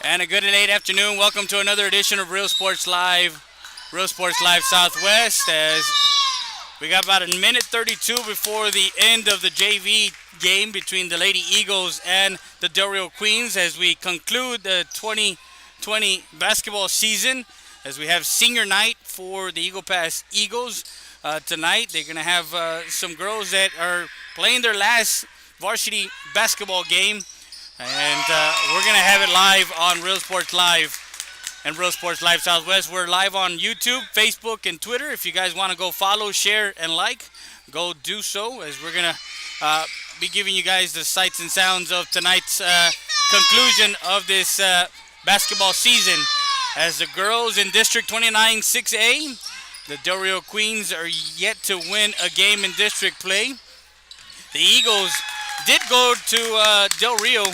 And a good late afternoon. Welcome to another edition of Real Sports Live Southwest. As we got about a minute 32 before the end of the JV game between the Lady Eagles and the Del Rio Queens as we conclude the 2020 basketball season. As we have senior night for the Eagle Pass Eagles tonight. They're going to have some girls that are playing their last varsity basketball game. And we're going to have it live on Real Sports Live and Real Sports Live Southwest. We're live on YouTube, Facebook, and Twitter. If you guys want to go follow, share, and like, go do so, as we're going to be giving you guys the sights and sounds of tonight's conclusion of this basketball season. As the girls in District 29 6A, the Del Rio Queens are yet to win a game in district play. The Eagles did go to Del Rio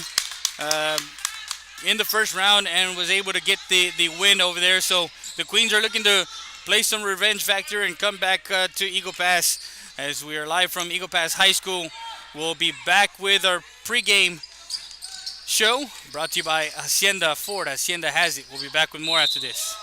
in the first round and was able to get the win over there. So the Queens are looking to play some revenge factor and come back to Eagle Pass. As we are live from Eagle Pass High School, we'll be back with our pregame show brought to you by Hacienda Ford. Hacienda has it. We'll be back with more after this.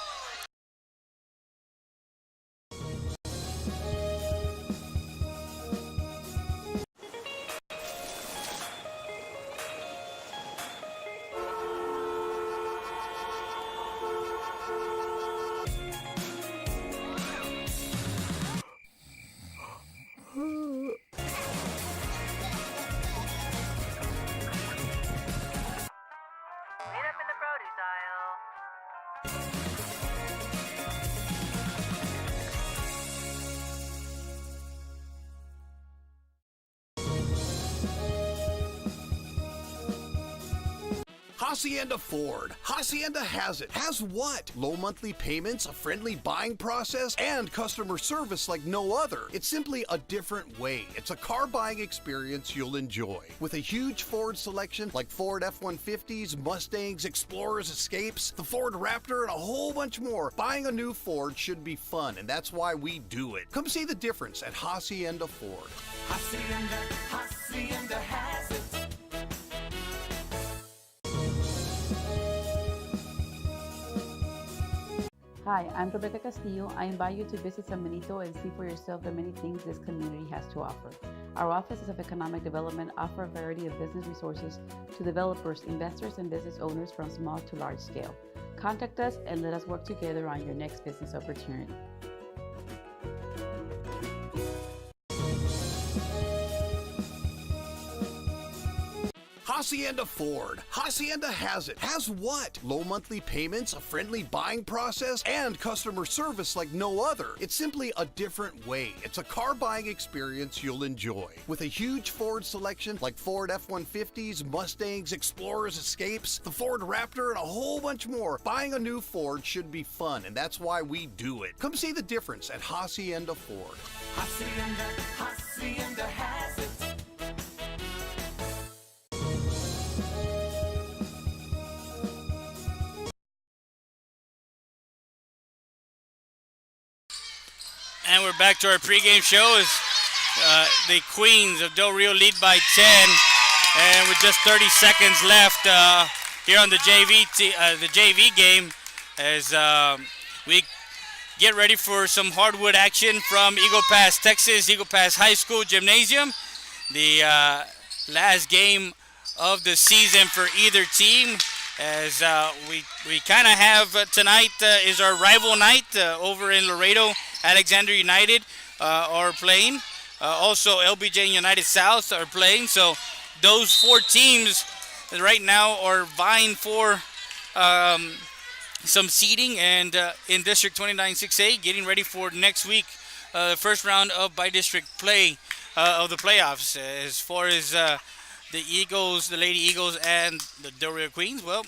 Hacienda Ford. Hacienda has it. Has what? Low monthly payments, a friendly buying process, and customer service like no other. It's simply a different way. It's a car buying experience you'll enjoy. With a huge Ford selection like Ford F-150s, Mustangs, Explorers, Escapes, the Ford Raptor, and a whole bunch more, buying a new Ford should be fun, and that's why we do it. Come see the difference at Hacienda Ford. Hacienda has it. Hi, I'm Rebecca Castillo. I invite you to visit San Benito and see for yourself the many things this community has to offer. Our offices of economic development offer a variety of business resources to developers, investors, and business owners from small to large scale. Contact us and let us work together on your next business opportunity. Hacienda Ford. Hacienda has it. Has what? Low monthly payments, a friendly buying process, and customer service like no other. It's simply a different way. It's a car buying experience you'll enjoy. With a huge Ford selection like Ford F-150s, Mustangs, Explorers, Escapes, the Ford Raptor, and a whole bunch more, buying a new Ford should be fun, and that's why we do it. Come see the difference at Hacienda Ford. Hacienda has it. And we're back to our pregame show as the Queens of Del Rio lead by 10. And with just 30 seconds left here on the JV game, as we get ready for some hardwood action from Eagle Pass, Texas, Eagle Pass High School Gymnasium. The last game of the season for either team, as we kind of have tonight is our rival night over in Laredo. Alexander United are playing. Also, LBJ United South are playing. So those four teams right now are vying for some seeding, and in District 29 6A, getting ready for next week, the first round of by-district play of the playoffs. As far as the Eagles, the Lady Eagles, and the Del Rio Queens, well,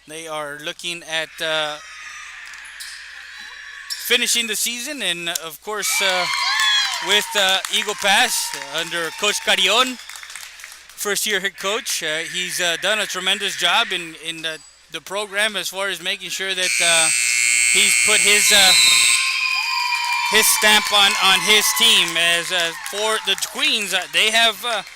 they are looking at finishing the season, and of course with Eagle Pass under Coach Carrion, first-year head coach. He's done a tremendous job in the program as far as making sure that he's put his stamp on his team. As for the Queens, they have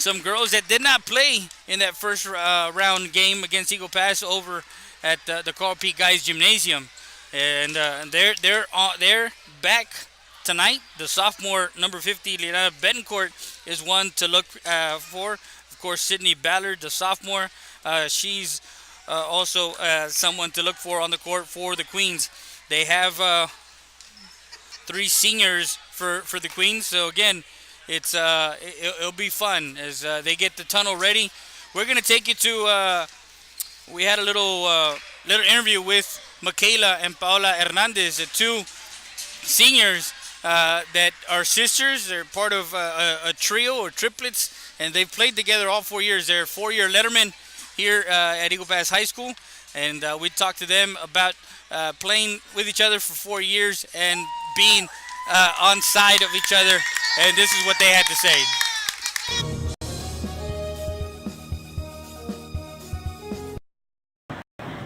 some girls that did not play in that first round game against Eagle Pass over at the Carl P. Guys Gymnasium, and they're back tonight. The sophomore number 50, Liana Betancourt, is one to look for. Of course, Sydney Ballard, the sophomore, she's also someone to look for on the court for the Queens. They have 3 seniors for the Queens. So again, it'll be fun as they get the tunnel ready. We're gonna take you to. We had a little interview with Michaela and Paula Hernandez, the 2 seniors that are sisters. They're part of a trio or triplets, and they've played together all 4 years. They're 4-year lettermen here at Eagle Pass High School, and we talked to them about playing with each other for 4 years and being on side of each other, and this is what they had to say.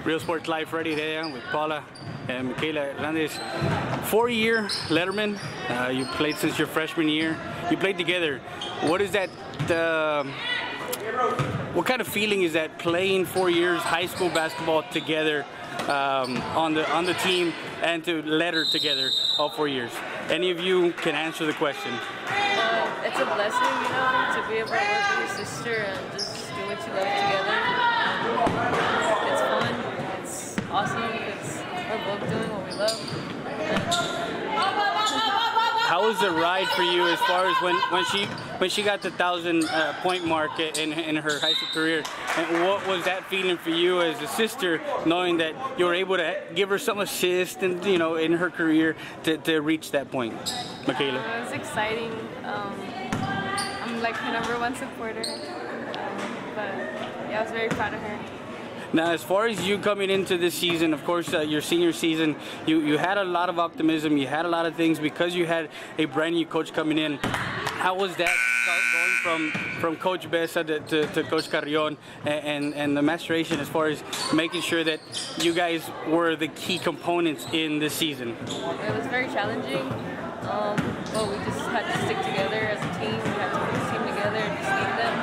Real Sports Live Ready there with Paula and Michaela Hernandez. 4-year letterman. You played since your freshman year. You played together. What is that? What kind of feeling is that playing 4 years high school basketball together on the team and to letter together all 4 years? Any of you can answer the question. It's a blessing, to be able to work with your sister and just do what you love together. It's fun. It's awesome because we're both doing what we love. How was the ride for you as far as when she got the 1,000-point mark in her high school career? And what was that feeling for you as a sister, knowing that you were able to give her some assist and in her career to reach that point, Michaela? It was exciting. I'm like her #1 supporter, but yeah, I was very proud of her. Now, as far as you coming into this season, of course, your senior season, you had a lot of optimism. You had a lot of things because you had a brand new coach coming in. How was that going from Coach Besa to Coach Carrion and the maturation as far as making sure that you guys were the key components in this season? It was very challenging, but we just had to stick together as a team. We had to put the team together and just lead them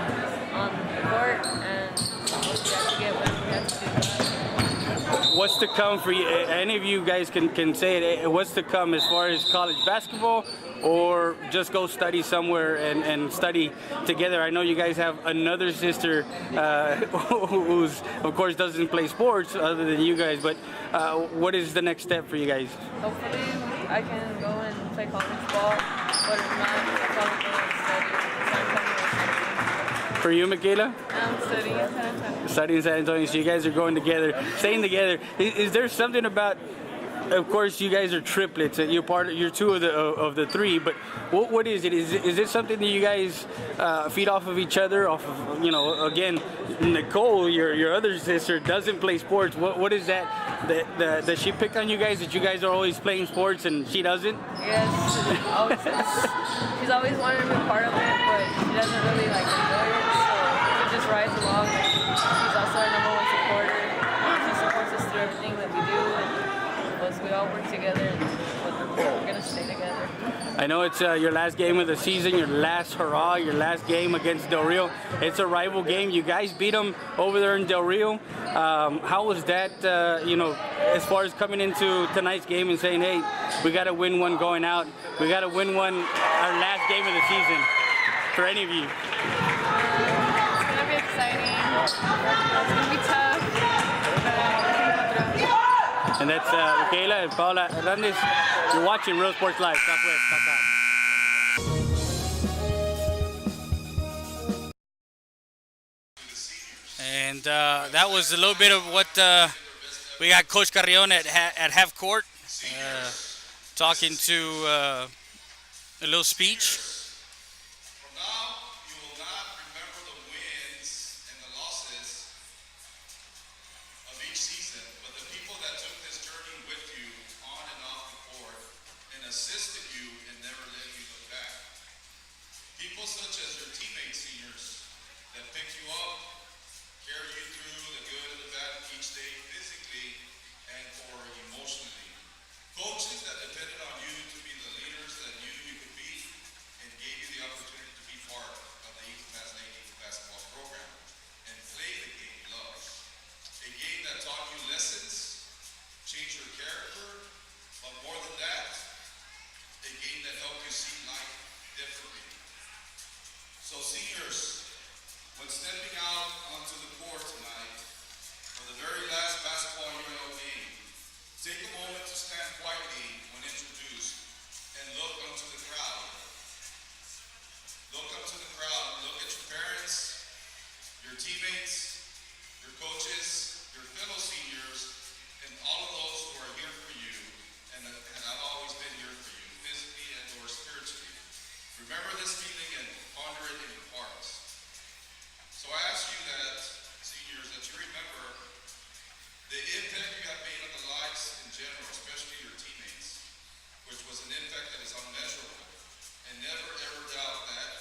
on the court, and we had to get what we had to do. What's to come for you? Any of you guys can say it. What's to come as far as college basketball, or just go study somewhere and study together? I know you guys have another sister who's, of course, doesn't play sports other than you guys, but what is the next step for you guys? Hopefully, I can go and play college ball, but if not, I'll probably go and study. For you, Michaela? I'm studying in San Antonio. Studying in San Antonio, so you guys are going together, staying together. Is there something about? Of course, you guys are triplets. You're 2 of the 3. But what is it? Is it something that you guys feed off of each other? Off of again, Nicole, your other sister, doesn't play sports. What is that? Does she pick on you guys that you guys are always playing sports and she doesn't? Yes, she's always wanted to be part of it, but she doesn't really enjoy it. So she just rides along. She's also our #1 supporter. She supports us through everything that we do. We all work together, and we're going to stay together. I know it's your last game of the season, your last hurrah, your last game against Del Rio. It's a rival game. You guys beat them over there in Del Rio. How was that, as far as coming into tonight's game and saying, hey, we got to win one going out. We got to win one, our last game of the season, for any of you? It's going to be exciting. It's going to be tough. And that's Michaela and Paula Hernandez. You're watching Real Sports Live, Southwest.com. And that was a little bit of what we got Coach Carrion at half court talking to a little speech. Coaches that depended on you to be the leaders that you could be in your teammates, your coaches, your fellow seniors, and all of those who are here for you and have always been here for you, physically and or spiritually. Remember this feeling and ponder it in your hearts. So I ask you that, seniors, that you remember the impact you have made on the lives in general, especially your teammates, which was an impact that is unmeasurable. And never ever doubt that,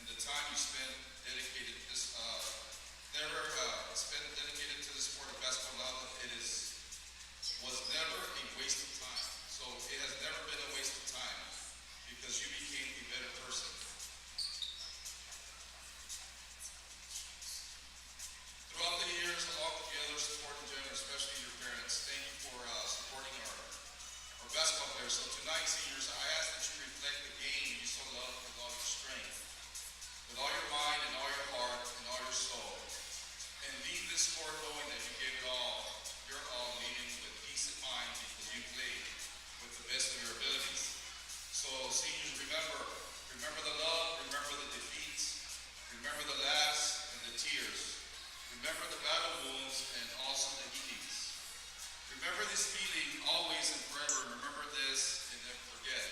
and the time you spent dedicated to this, spent dedicated to the sport of basketball, now that was never a waste of time. So it has never been a waste of time because you became a better person. Throughout the years, along with the other support in general, especially your parents, thank you for supporting our basketball players. So tonight, seniors, I ask that you reflect the game you so love with all your strength, with all your mind and all your heart and all your soul. And leave this court knowing that you gave it all, your all, leaving with peace of mind because you played with the best of your abilities. So seniors, remember the love, remember the defeats, remember the laughs and the tears. Remember the battle wounds and also the healings. Remember this feeling always and forever. Remember this and never forget.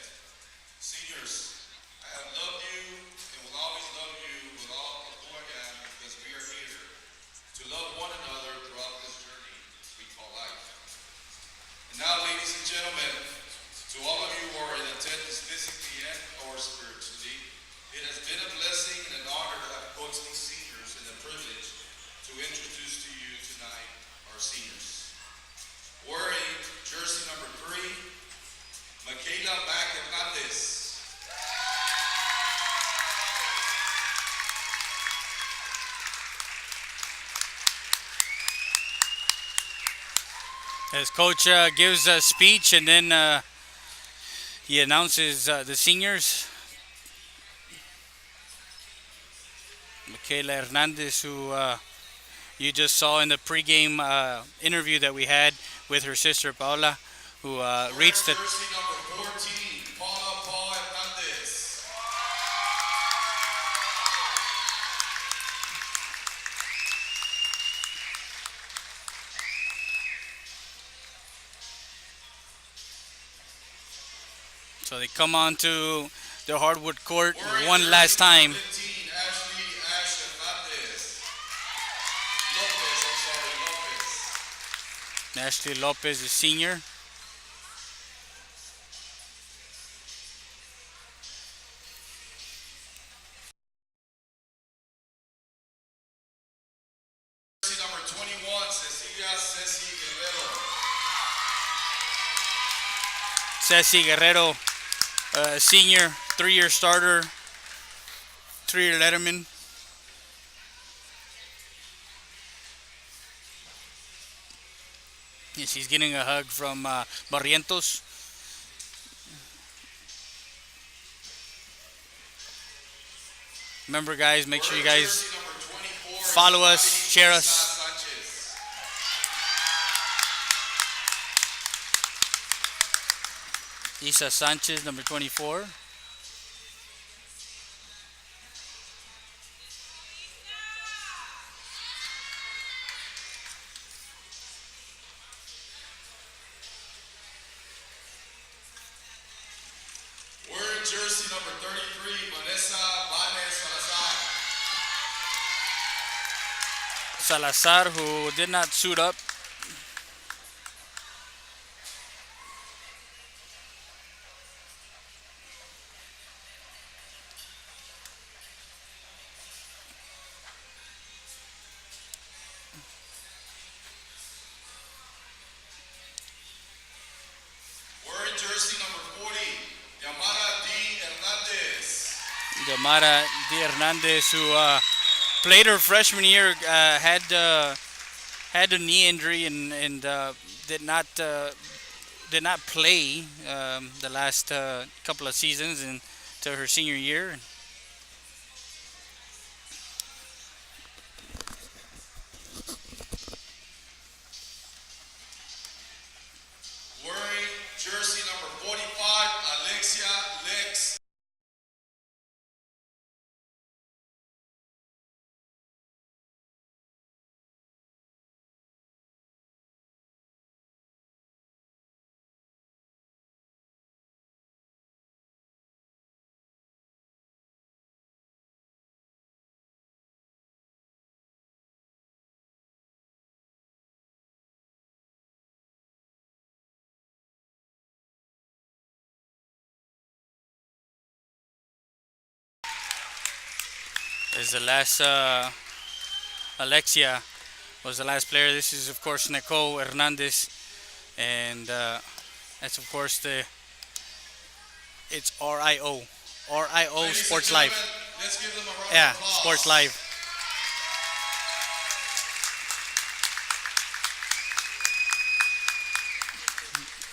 Seniors, I have loved you and will always love you with all of who I am because we are here to love one another throughout this journey we call life. And now, ladies and gentlemen, to all of you who are in attendance physically and or spiritually, it has been a blessing and an honor to have coached these seniors and a privilege to introduce to you tonight our seniors. Wearing jersey number 3, Michaela Mac Hernandez. As coach gives a speech and then he announces the seniors. Michaela Hernandez, who you just saw in the pregame interview that we had with her sister Paula, who reached the Jersey number 14, Paula Hernandez. so they come on to the hardwood court Wearing one jersey last time. number 15, Ash Hernandez. Lopez. Ashley Lopez, the senior. Jersey number 21, Cecilia Ceci Guerrero. Ceci Guerrero, senior, 3-year starter, 3-year letterman. And she's getting a hug from Barrientos. Remember, guys, make sure you guys Jersey number 24, follow us, share us. Sanchez. Isa Sanchez, number 24. Wearing jersey number 33, Vanessa Vanes Salazar. Salazar, who did not suit up. Wearing jersey number 40, Yamara D. Hernandez. Yamara D. Hernandez, who played her freshman year, had a knee injury and did not play the last couple of seasons into her senior year. Wearing jersey number 45, Alexia Lex As the last Alexia was the last player. This is of course Nicole Hernandez, and that's of course it's RIO Sports Live. Let's give them a round Yeah, of applause. Sports Live.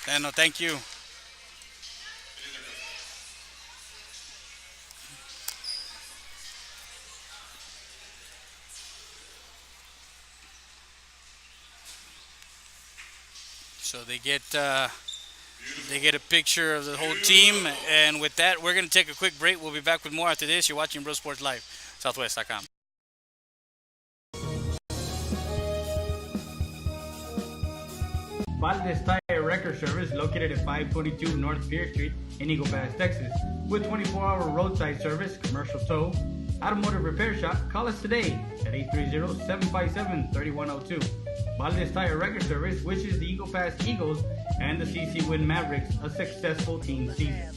And no, thank you. So they get a picture of the whole team, and with that, we're gonna take a quick break. We'll be back with more after this. You're watching Bro Sports Live, Southwest.com. Valdez Tire Record Service, located at 522 North Pierce Street in Eagle Pass, Texas. With 24-hour roadside service, commercial tow, automotive repair shop, call us today at 830-757-3102. Valdez Tire Record Service wishes the Eagle Pass Eagles and the CC Win Mavericks a successful team season.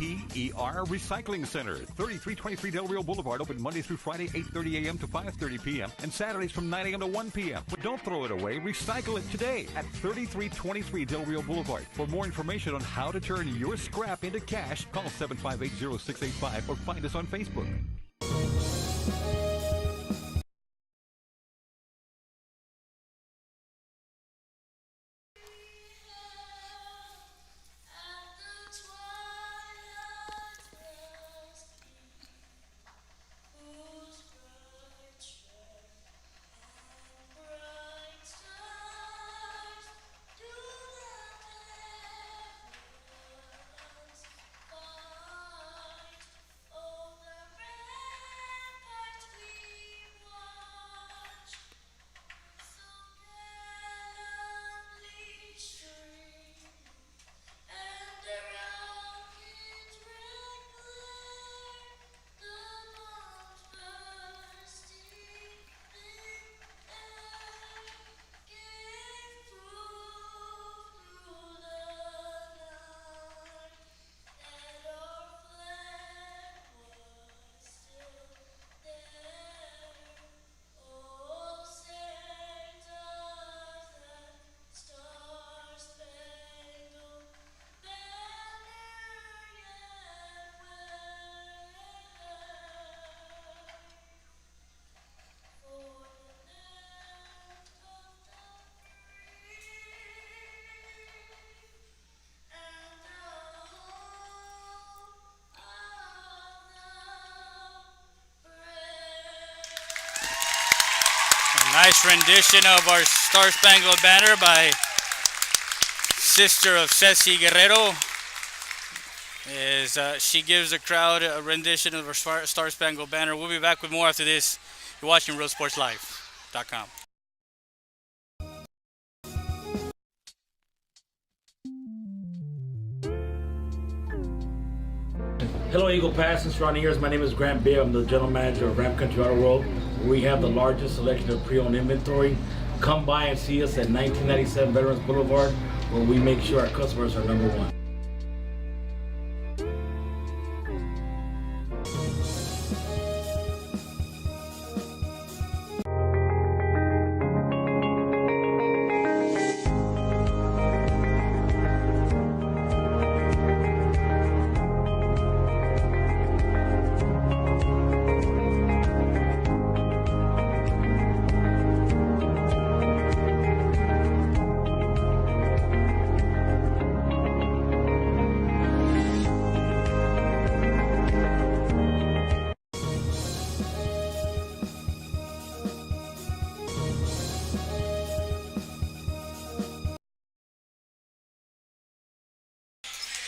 EPER Recycling Center, 3323 Del Rio Boulevard, open Monday through Friday, 8:30 a.m. to 5:30 p.m. and Saturdays from 9 a.m. to 1 p.m. But don't throw it away, recycle it today at 3323 Del Rio Boulevard. For more information on how to turn your scrap into cash, call 758-0685 or find us on Facebook. Nice rendition of our Star Spangled Banner by sister of Ceci Guerrero. As she gives the crowd a rendition of our Star Spangled Banner. We'll be back with more after this. You're watching RealSportsLive.com. Hello, Eagle Pass and surrounding areas. My name is Grant Bibb. I'm the general manager of Ram Country Auto World. We have the largest selection of pre-owned inventory. Come by and see us at 1997 Veterans Boulevard, where we make sure our customers are number one.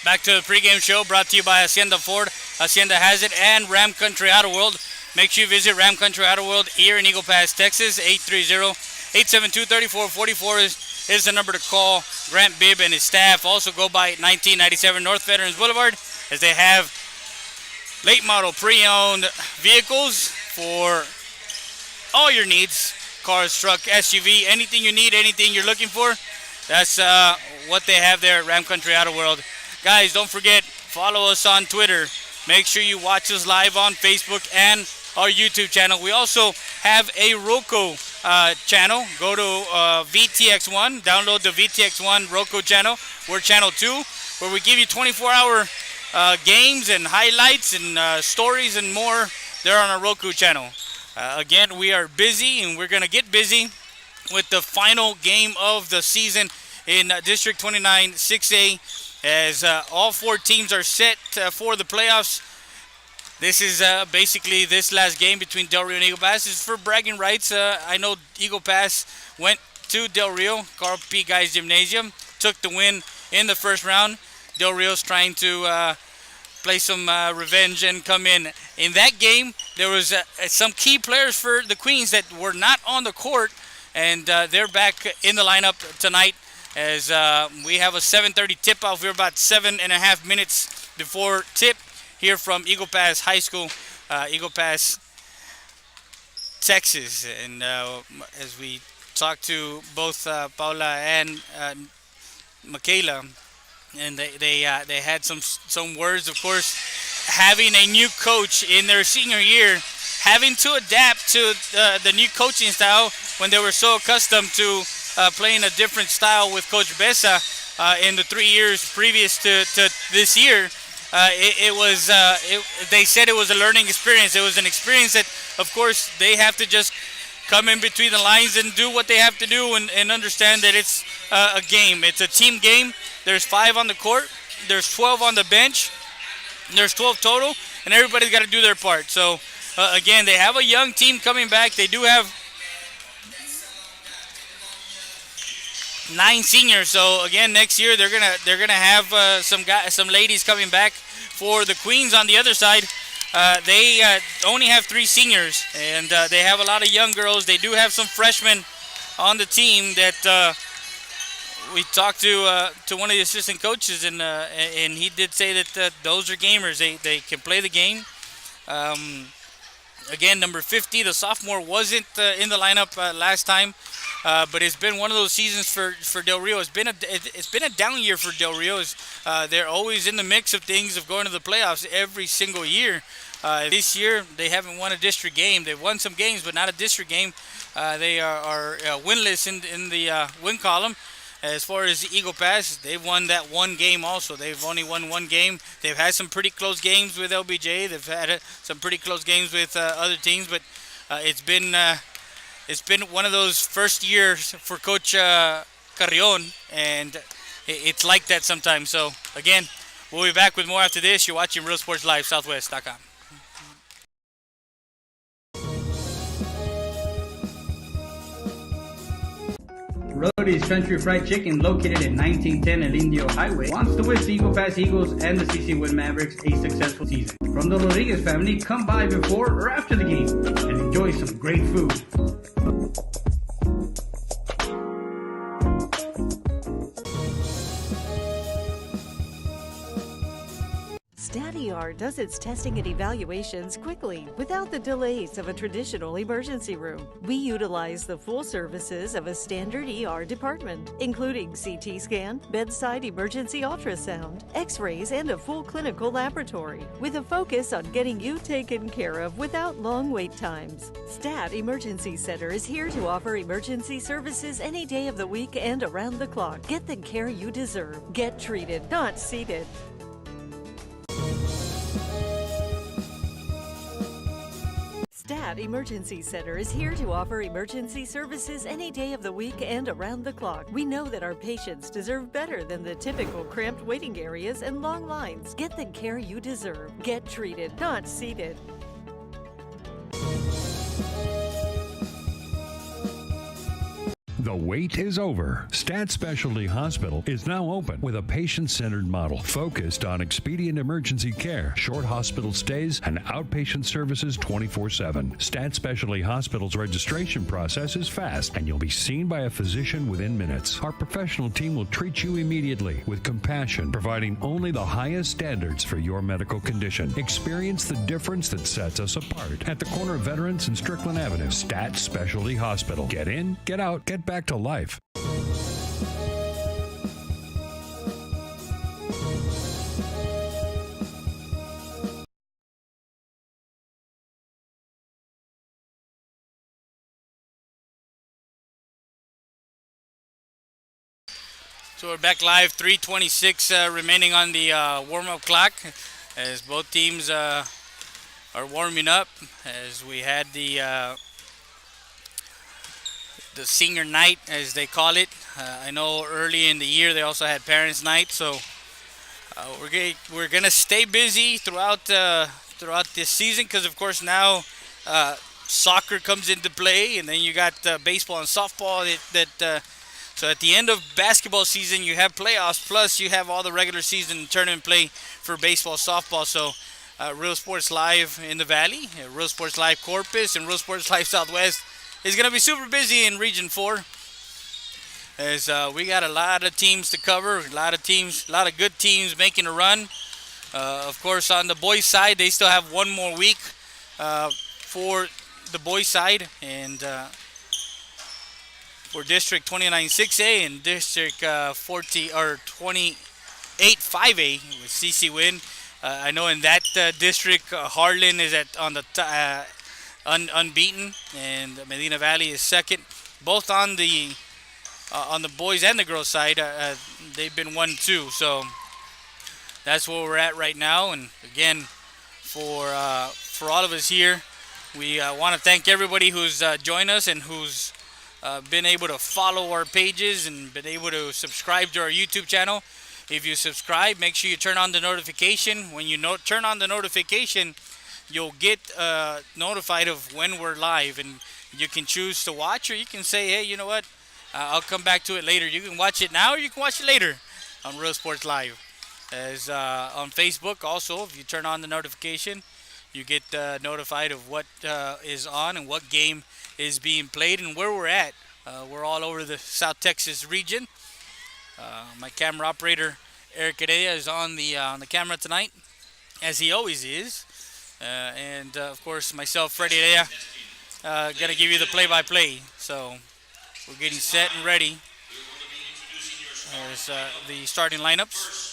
Back to the pregame show brought to you by Hacienda Ford, Hacienda Has It, and Ram Country Auto World. Make sure you visit Ram Country Auto World here in Eagle Pass, Texas. 830-872-3444 is the number to call. Grant Bibb and his staff also go by 1997 North Veterans Boulevard, as they have late model pre-owned vehicles for all your needs. Cars, truck, SUV, anything you need, anything you're looking for. That's what they have there at Ram Country Auto World. Guys, don't forget, follow us on Twitter. Make sure you watch us live on Facebook and our YouTube channel. We also have a Roku channel. Go to VTX1, download the VTX1 Roku channel. We're channel 2, where we give you 24-hour games and highlights and stories and more. They're on our Roku channel. Again, we are busy, and we're going to get busy with the final game of the season in District 29 6A, as all 4 teams are set for the playoffs. This is basically this last game between Del Rio and Eagle Pass. It's for bragging rights. I know Eagle Pass went to Del Rio, Carl P. Guys Gymnasium, took the win in the first round. Del Rio's trying to play some revenge and come in. In that game, there was some key players for the Queens that were not on the court, and they're back in the lineup tonight, as we have a 7:30 tip-off. We're about 7.5 minutes before tip here from Eagle Pass High School, Eagle Pass, Texas. And as we talk to both Paula and Michaela, and they had some words, of course, having a new coach in their senior year, having to adapt to the new coaching style when they were so accustomed to playing a different style with Coach Besa in the 3 years previous to this year. They said it was a learning experience. It was an experience that, of course, they have to just come in between the lines and do what they have to do, and understand that it's a game. It's a team game. There's 5 on the court. There's 12 on the bench. There's 12 total, and everybody's got to do their part. So, again, they have a young team coming back. They do have 9 seniors. So again, next year they're gonna have some ladies coming back for the Queens. On the other side, they only have 3 seniors, and they have a lot of young girls. They do have some freshmen on the team that we talked to one of the assistant coaches, and he did say that those are gamers. They can play the game. Again, number 50, the sophomore, wasn't in the lineup last time, but it's been one of those seasons for Del Rio. It's been a down year for Del Rio. They're always in the mix of things of going to the playoffs every single year. This year, they haven't won a district game. They've won some games, but not a district game. They are winless in the win column. As far as Eagle Pass, they've won that one game also. They've only won one game. They've had some pretty close games with LBJ. They've had some pretty close games with other teams, but it's been one of those first years for Coach Carrion, and it's like that sometimes. So, again, we'll be back with more after this. You're watching Real Sports Live, Southwest.com. Rody's Country Fried Chicken, located at 1910 El Indio Highway, wants to wish the Eagle Pass Eagles and the CC Wood Mavericks a successful season. From the Rodriguez family, come by before or after the game and enjoy some great food. StatER does its testing and evaluations quickly without the delays of a traditional emergency room. We utilize the full services of a standard ER department, including CT scan, bedside emergency ultrasound, x-rays, and a full clinical laboratory, with a focus on getting you taken care of without long wait times. Stat Emergency Center is here to offer emergency services any day of the week and around the clock. Get the care you deserve. Get treated, not seated. Stat Emergency Center is here to offer emergency services any day of the week and around the clock. We know that our patients deserve better than the typical cramped waiting areas and long lines. Get the care you deserve. Get treated, not seated. The wait is over. Stat Specialty Hospital is now open with a patient-centered model focused on expedient emergency care, short hospital stays, and outpatient services 24/7. Stat Specialty Hospital's registration process is fast, and you'll be seen by a physician within minutes. Our professional team will treat you immediately with compassion, providing only the highest standards for your medical condition. Experience the difference that sets us apart at the corner of Veterans and Strickland Avenue. Stat Specialty Hospital. Get in, get out, get back to life. So we're back live, 3:26 remaining on the warm-up clock as both teams are warming up as we had the senior night, as they call it. I know early in the year they also had parents' night, so we're gonna stay busy throughout this season because, of course, now soccer comes into play, and then you got baseball and softball. So at the end of basketball season, you have playoffs, plus you have all the regular season tournament play for baseball, softball. So Real Sports Live in the Valley, Real Sports Live Corpus, and Real Sports Live Southwest is going to be super busy in Region 4 as we got a lot of teams to cover, a lot of good teams making a run. Of course, on the boys' side, they still have one more week for the boys' side, and for District 29 6A and District 40 or 28 5A with CC Win. I know in that district, Harlan is on the unbeaten, and Medina Valley is second. Both on the boys and the girls side, they've been 1-2. So that's where we're at right now. And again, for all of us here, we want to thank everybody who's joined us and who's been able to follow our pages and been able to subscribe to our YouTube channel. If you subscribe, make sure you turn on the notification. When you turn on the notification, you'll get notified of when we're live, and you can choose to watch, or you can say, hey, you know what, I'll come back to it later. You can watch it now, or you can watch it later on Real Sports Live. As on Facebook also, if you turn on the notification, you get notified of what is on and what game is being played and where we're at. We're all over the South Texas region. My camera operator, Eric Heredia, is on the camera tonight, as he always is. And, of course, myself, Freddie Heredia, going to give you the play-by-play. So we're getting set and ready. There's the starting lineups.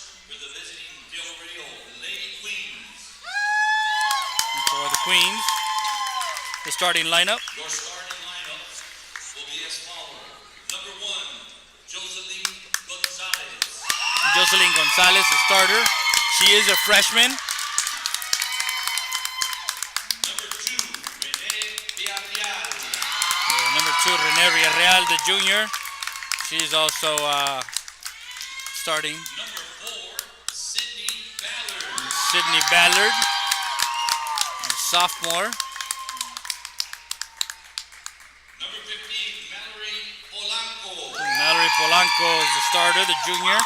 For the Queens, the starting lineup. Your starting lineup will be as follows. Number 1, Joseline Gonzalez. Joseline Gonzalez, the starter. She is a freshman. Number 2, Rene Villarreal. Number 2, Rene Villarreal, the junior. She's also starting. Number 4, Sydney Ballard. Sydney Ballard, sophomore. Number 15, Mallory Polanco. Mallory Polanco is the starter, the junior.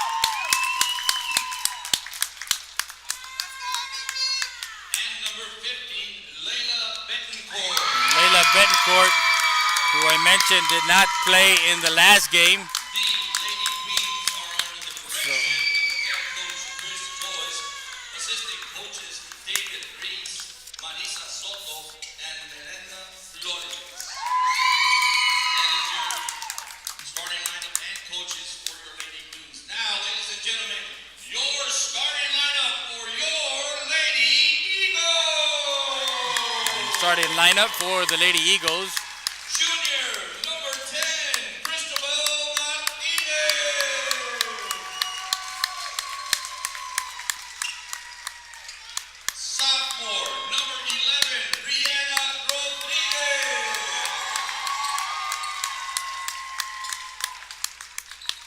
And number 15, Layla Betancourt. Layla Betancourt, who I mentioned did not play in the last game. The Lady Queens are under the direction of head coach Chris Joyce, assistant coaches David Reese, Marisa Soto, and Melena Flores. That is your starting lineup and coaches for your Lady Queens. Now, ladies and gentlemen, your starting lineup for your Lady Eagles. Starting lineup for the Lady Eagles. Junior, number 10, Cristobal Martinez. Sophomore, number 11, Brianna Rodriguez.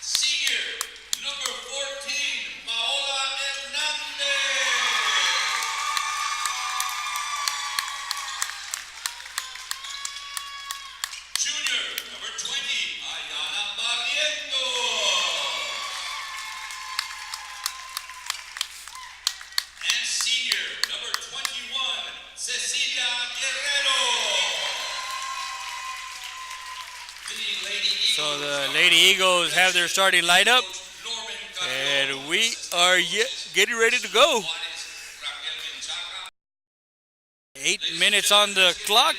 Senior, number 14, Paola Hernandez. Junior, number 20, Ayana Barrientos. And senior, number 21, Cecilia Guerrero. The Lady Eagles. So the Lady Eagles have their starting lineup, Norman and we are getting ready to go. 8 minutes on the clock,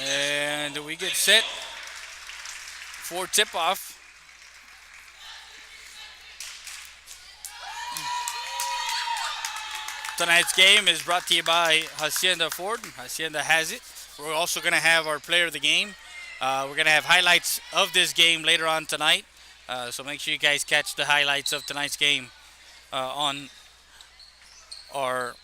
and we get set for tip-off. Tonight's game is brought to you by Hacienda Ford. Hacienda has it. We're also going to have our player of the game. We're going to have highlights of this game later on tonight. So make sure you guys catch the highlights of tonight's game on our.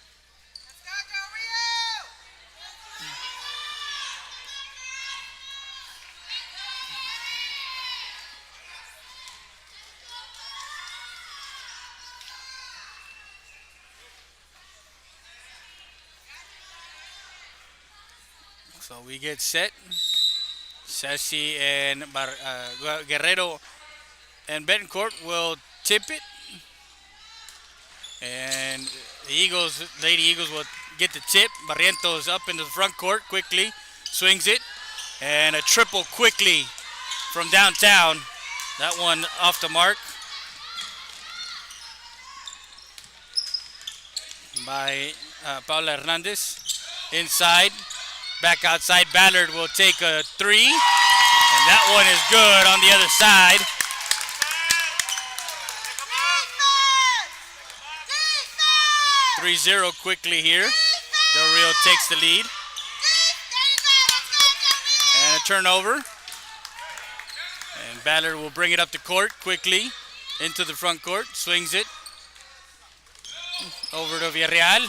So we get set. Ceci and Guerrero and Betancourt will tip it. And the Eagles, Lady Eagles, will get the tip. Barrientos up into the front court quickly, swings it, and a triple quickly from downtown. That one off the mark by Paula Hernandez. Inside, back outside. Ballard will take a three, and that one is good on the other side. Three-0 quickly here. Del Rio takes the lead. And a turnover. And Ballard will bring it up the court quickly into the front court. Swings it over to Villarreal.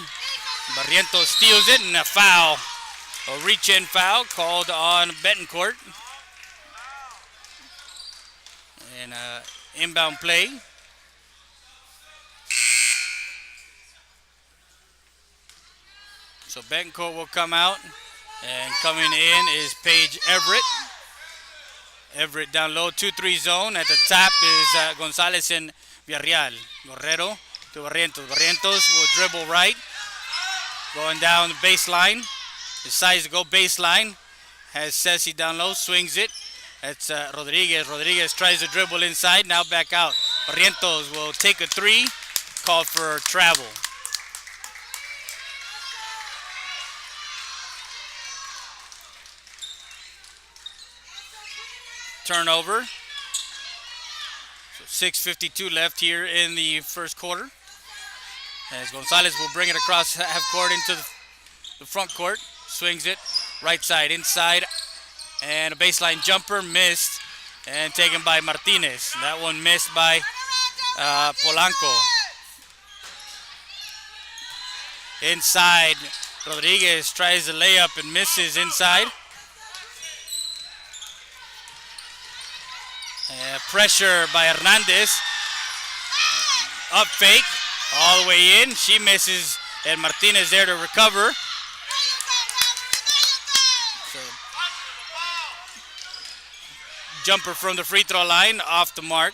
Barrientos steals it, and a foul. A reach-in foul called on Betancourt. And inbound play. So Betancourt will come out, and coming in is Paige Everett. Everett down low, 2-3 zone. At the top is Gonzalez and Villarreal. Guerrero to Barrientos. Barrientos will dribble right, going down the baseline. Decides to go baseline. Has Ceci down low, swings it. That's Rodriguez. Rodriguez tries to dribble inside, now back out. Barrientos will take a three, called for travel. Turnover. So 6:52 left here in the first quarter. As Gonzalez will bring it across half court into the front court. Swings it right side, inside, and a baseline jumper missed and taken by Martinez. That one missed by Polanco. Inside, Rodriguez tries to lay up and misses inside. Pressure by Hernandez. Up fake, all the way in. She misses, and Martinez there to recover. So, jumper from the free throw line, off the mark.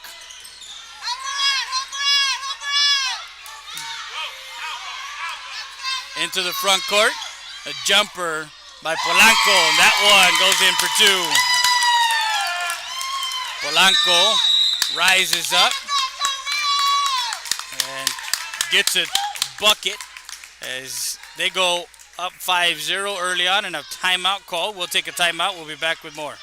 Into the front court. A jumper by Polanco, and that one goes in for two. Polanco rises up and gets a bucket as they go up 5-0 early on, and a timeout call. We'll take a timeout. We'll be back with more.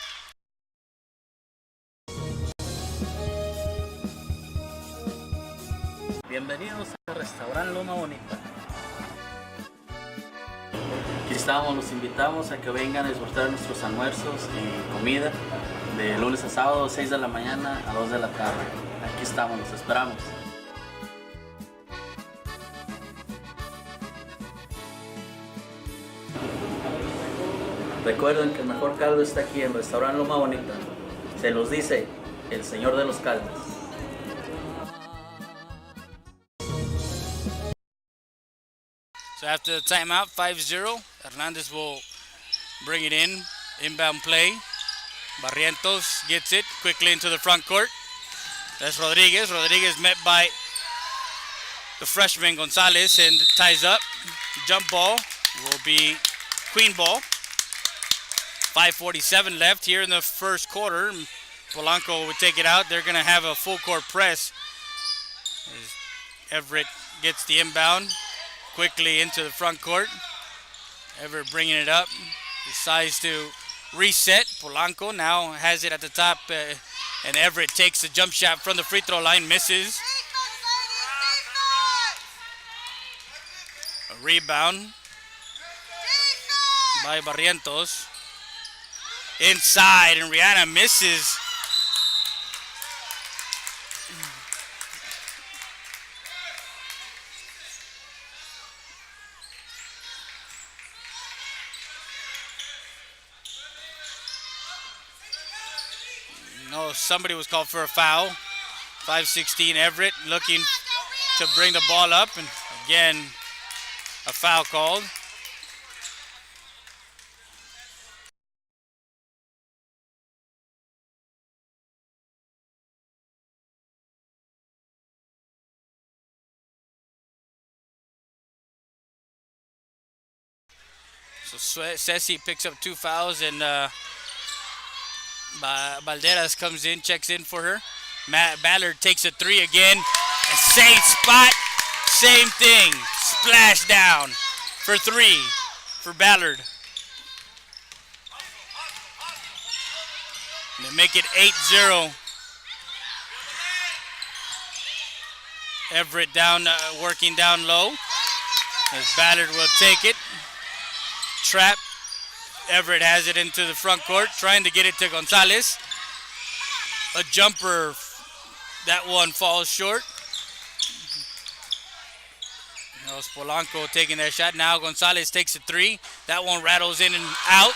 Bienvenidos al restaurante Loma Bonita. Aquí estamos, los invitamos a que vengan a disfrutar nuestros almuerzos y comida de lunes a sábado, 6 de la mañana a 2 de la tarde. Aquí estamos, los esperamos. Recuerden que el mejor caldo está aquí en el restaurante Loma Bonita. Se los dice el señor de los caldos. So after the timeout, 5-0, Hernandez will bring it in. Inbound play. Barrientos gets it quickly into the front court. That's Rodriguez. Rodriguez met by the freshman Gonzalez and ties up. Jump ball will be queen ball. 5:47 left here in the first quarter. Polanco will take it out. They're going to have a full court press. As Everett gets the inbound quickly into the front court. Everett bringing it up. Decides to reset. Polanco now has it at the top, and Everett takes the jump shot from the free throw line, misses. A rebound by Barrientos. Inside, and Rihanna misses. No, somebody was called for a foul. 5'16" Everett looking to bring the ball up, and again, a foul called. So Ceci picks up 2 fouls, and Valderas comes in, checks in for her. Ballard takes a 3 again. Same spot, same thing. Splash down for 3 for Ballard. And they make it 8-0. Everett down, working down low. As Ballard will take it. Trap. Everett has it into the front court, trying to get it to Gonzalez. A jumper, that one falls short. That was Polanco taking that shot. Now Gonzalez takes a 3. That one rattles in and out.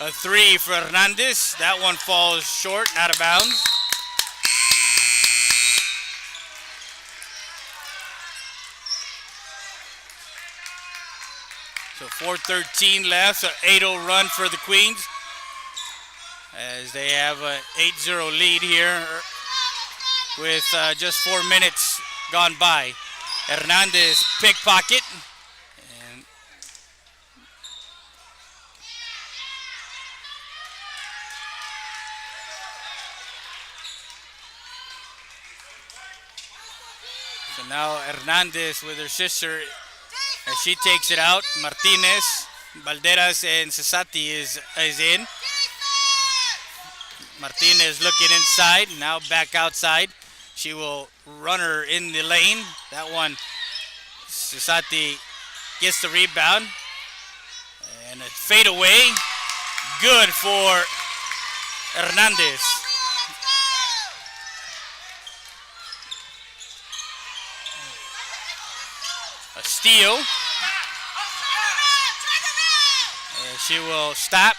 A 3 for Hernandez. That one falls short, out of bounds. So 4:13 left, so 8-0 run for the Queens as they have an 8-0 lead here with just 4 minutes gone by. Hernandez pickpocket. And so now Hernandez with her sister as she takes it out. Martinez, Valderas, and Cesati is in. Martinez looking inside, now back outside. She will run her in the lane. That one, Cesati gets the rebound. And a fade away. Good for Hernandez. A steal. And she will stop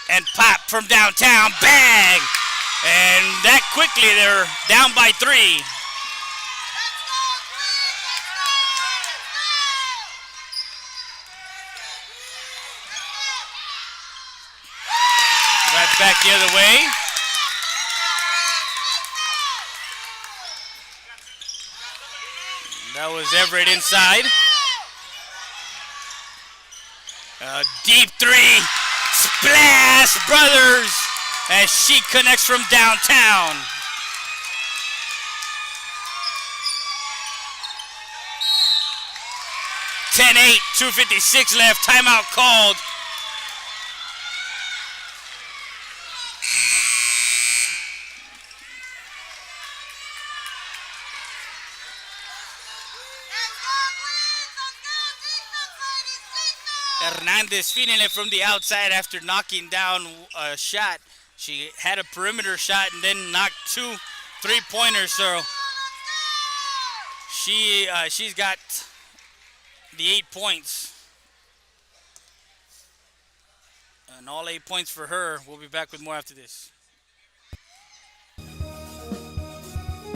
and pop from downtown. Bang! And that quickly, they're down by 3. Right back the other way. That was Everett inside. Deep 3. Splash Brothers as she connects from downtown. (10-8), 2:56 left. Timeout called. Hernandez feeding it from the outside after knocking down a shot. She had a perimeter shot and then knocked 2 3-pointers. So she's got the 8 points. And all 8 points for her. We'll be back with more after this.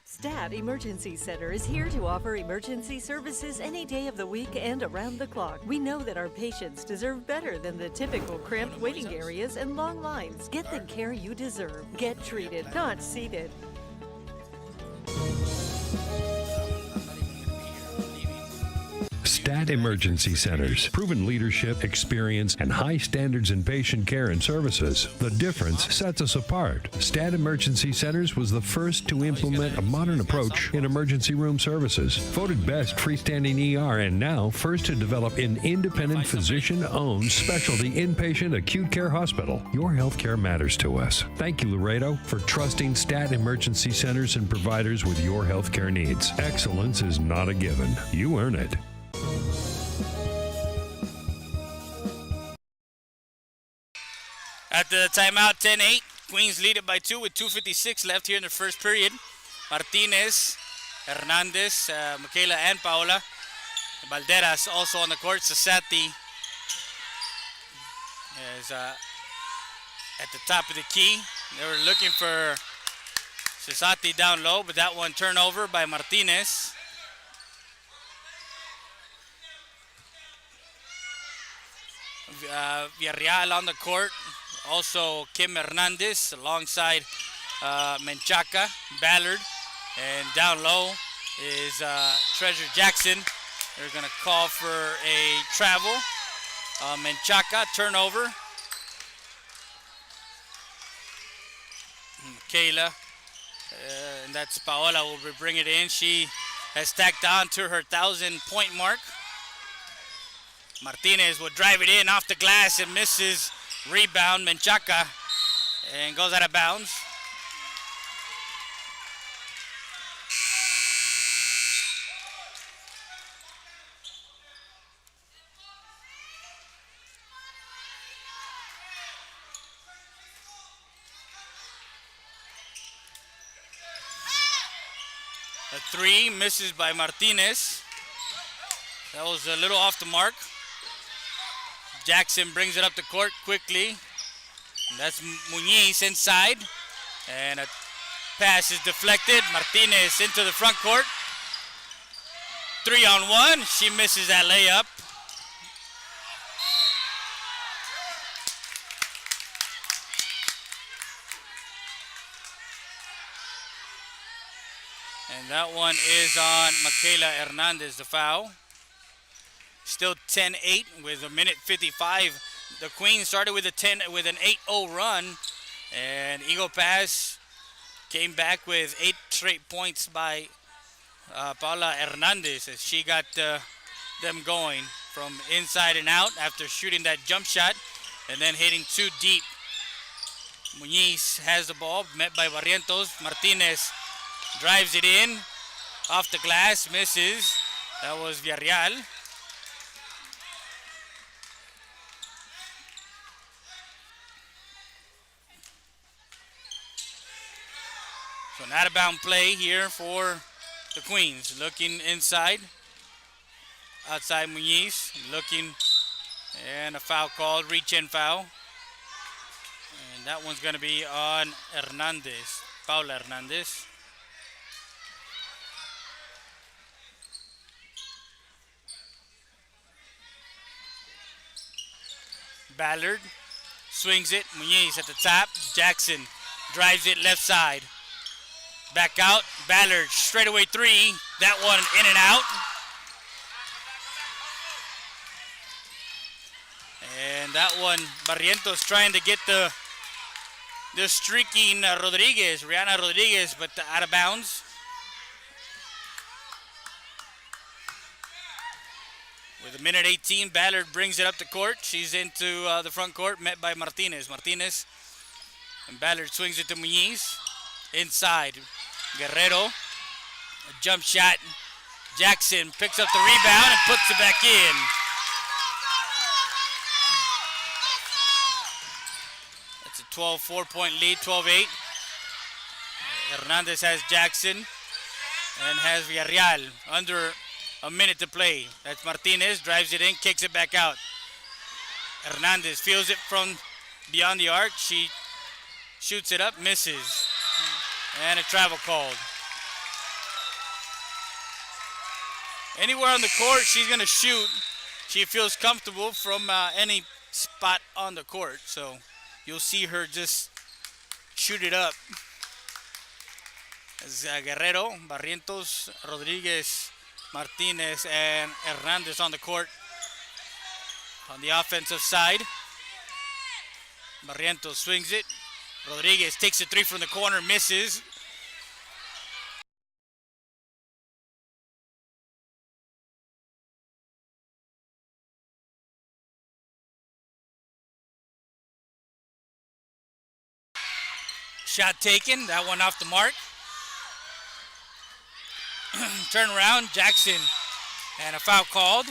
STAT Emergency Center is here to offer emergency services any day of the week and around the clock. We know that our patients deserve better than the typical cramped waiting areas and long lines. Get the care you deserve. Get treated, not seated. STAT Emergency Centers. Proven leadership, experience, and high standards in patient care and services. The difference sets us apart. STAT Emergency Centers was the first to implement a modern approach in emergency room services. Voted best freestanding ER and now first to develop an independent physician-owned specialty inpatient acute care hospital. Your healthcare matters to us. Thank you, Laredo, for trusting STAT Emergency Centers and providers with your healthcare needs. Excellence is not a given. You earn it. After the timeout, 10-8. Queens lead it by 2 with 2:56 left here in the first period. Martinez Hernandez, Michaela, and Paola. Valderas also on the court. Sasati is at the top of the key. They were looking for Sasati down low, but that one turnover by Martinez. Villarreal on the court. Also Kim Hernandez alongside Menchaca, Ballard. And down low is Treasure Jackson. They're going to call for a travel. Menchaca, turnover. Michaela, and that's Paola will bring it in. She has tacked on to her 1,000-point mark. Martinez will drive it in off the glass and misses. Rebound, Menchaca, and goes out of bounds. A three misses by Martinez. That was a little off the mark. Jackson brings it up the court quickly. That's Muñiz inside. And a pass is deflected. Martinez into the front court. 3-on-1. She misses that layup. And that one is on Michaela Hernandez, the foul. Still 10-8 with a minute 55. The Queens started with an 8-0 run, and Eagle Pass came back with 8 straight points by Paula Hernandez as she got them going from inside and out after shooting that jump shot and then hitting too deep. Muñiz has the ball, met by Barrientos. Martinez drives it in, off the glass, misses. That was Villarreal. So an out-of-bound play here for the Queens. Looking inside. Outside Muñiz. Looking. And a foul called. Reach-in foul. And that one's going to be on Hernandez. Paula Hernandez. Ballard swings it. Muñiz at the top. Jackson drives it left side. Back out. Ballard straightaway three. That one in and out. And that one, Barrientos trying to get the streaking Rodriguez, Rihanna Rodriguez, but out of bounds. With a minute 18, Ballard brings it up the court. She's into the front court, met by Martinez. Martinez and Ballard swings it to Muñiz. Inside, Guerrero, a jump shot. Jackson picks up the rebound and puts it back in. That's a 4-point lead, 12-8. Hernandez has Jackson and has Villarreal under a minute to play. That's Martinez, drives it in, kicks it back out. Hernandez feels it from beyond the arc. She shoots it up, misses. And a travel called. Anywhere on the court, she's going to shoot. She feels comfortable from any spot on the court. So you'll see her just shoot it up. As Guerrero, Barrientos, Rodriguez, Martinez, and Hernandez on the court. On the offensive side, Barrientos swings it. Rodriguez takes a three from the corner, misses. Shot taken, that one off the mark. Turn around, Jackson, and a foul called.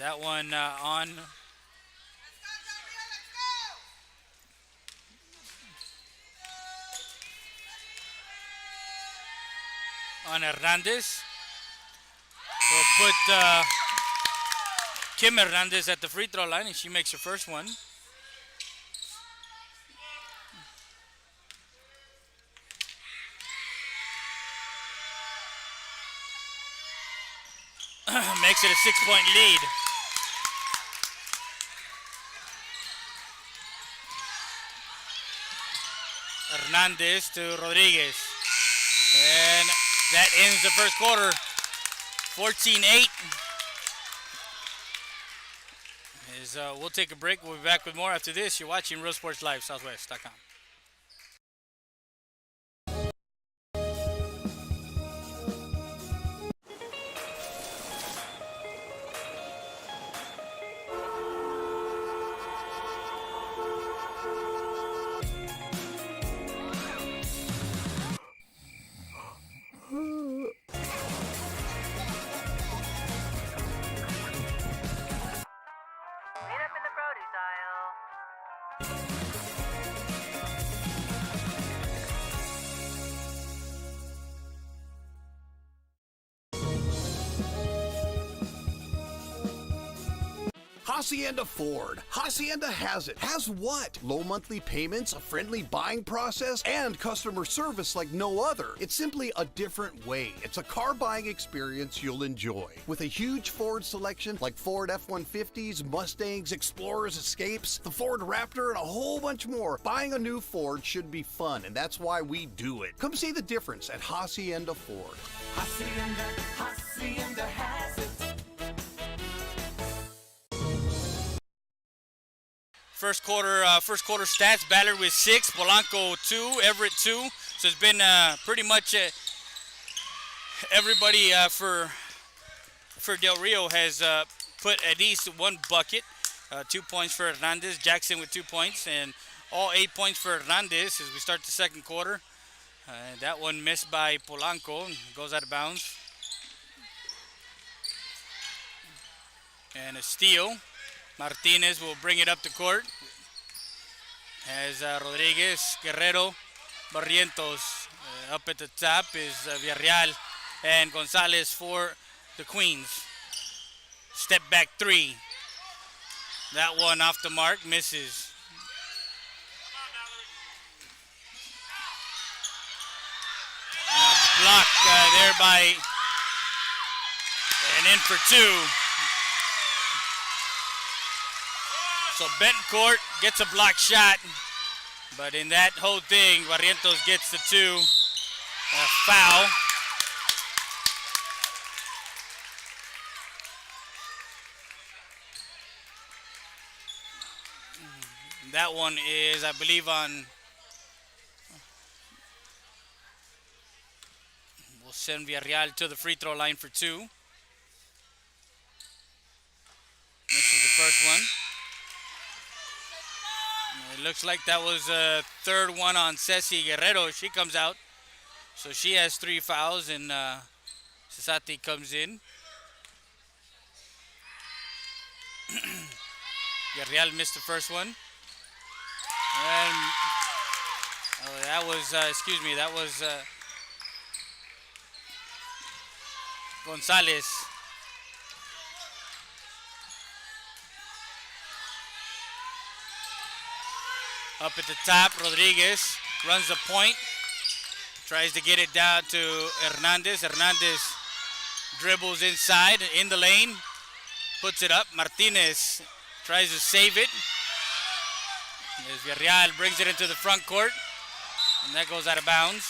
That one on Hernandez. We'll put Kim Hernandez at the free throw line, and she makes her first one. Makes it a 6-point lead. Hernandez to Rodriguez. And that ends the first quarter. 14-8. We'll take a break. We'll be back with more after this. You're watching Real Sports Live, Southwest.com. Hacienda Ford. Hacienda has it. Has what? Low monthly payments, a friendly buying process, and customer service like no other. It's simply a different way. It's a car buying experience you'll enjoy. With a huge Ford selection like Ford F-150s, Mustangs, Explorers, Escapes, the Ford Raptor, and a whole bunch more, buying a new Ford should be fun, and that's why we do it. Come see the difference at Hacienda Ford. Hacienda has it. First quarter stats: Ballard with 6, Polanco 2, Everett 2. So it's been pretty much everybody for Del Rio has put at least one bucket. 2 points for Hernandez, Jackson with 2 points, and all 8 points for Hernandez as we start the second quarter. That one missed by Polanco, goes out of bounds. And a steal. Martinez will bring it up the court as Rodriguez, Guerrero, Barrientos. Up at the top is Villarreal and Gonzalez for the Queens. Step back three. That one off the mark, misses. Blocked there by, and in for two. So Betancourt gets a block shot, but in that whole thing, Barrientos gets the two. Foul. That one is, I believe, on. We'll send Villarreal to the free throw line for two. Misses the first one. It looks like that was a third one on Ceci Guerrero. She comes out. So she has 3 fouls, and Sasati comes in. Villarreal missed the first one. And that was, that was Gonzalez. Up at the top, Rodriguez runs the point. Tries to get it down to Hernandez. Hernandez dribbles inside in the lane. Puts it up. Martinez tries to save it. As Villarreal brings it into the front court. And that goes out of bounds.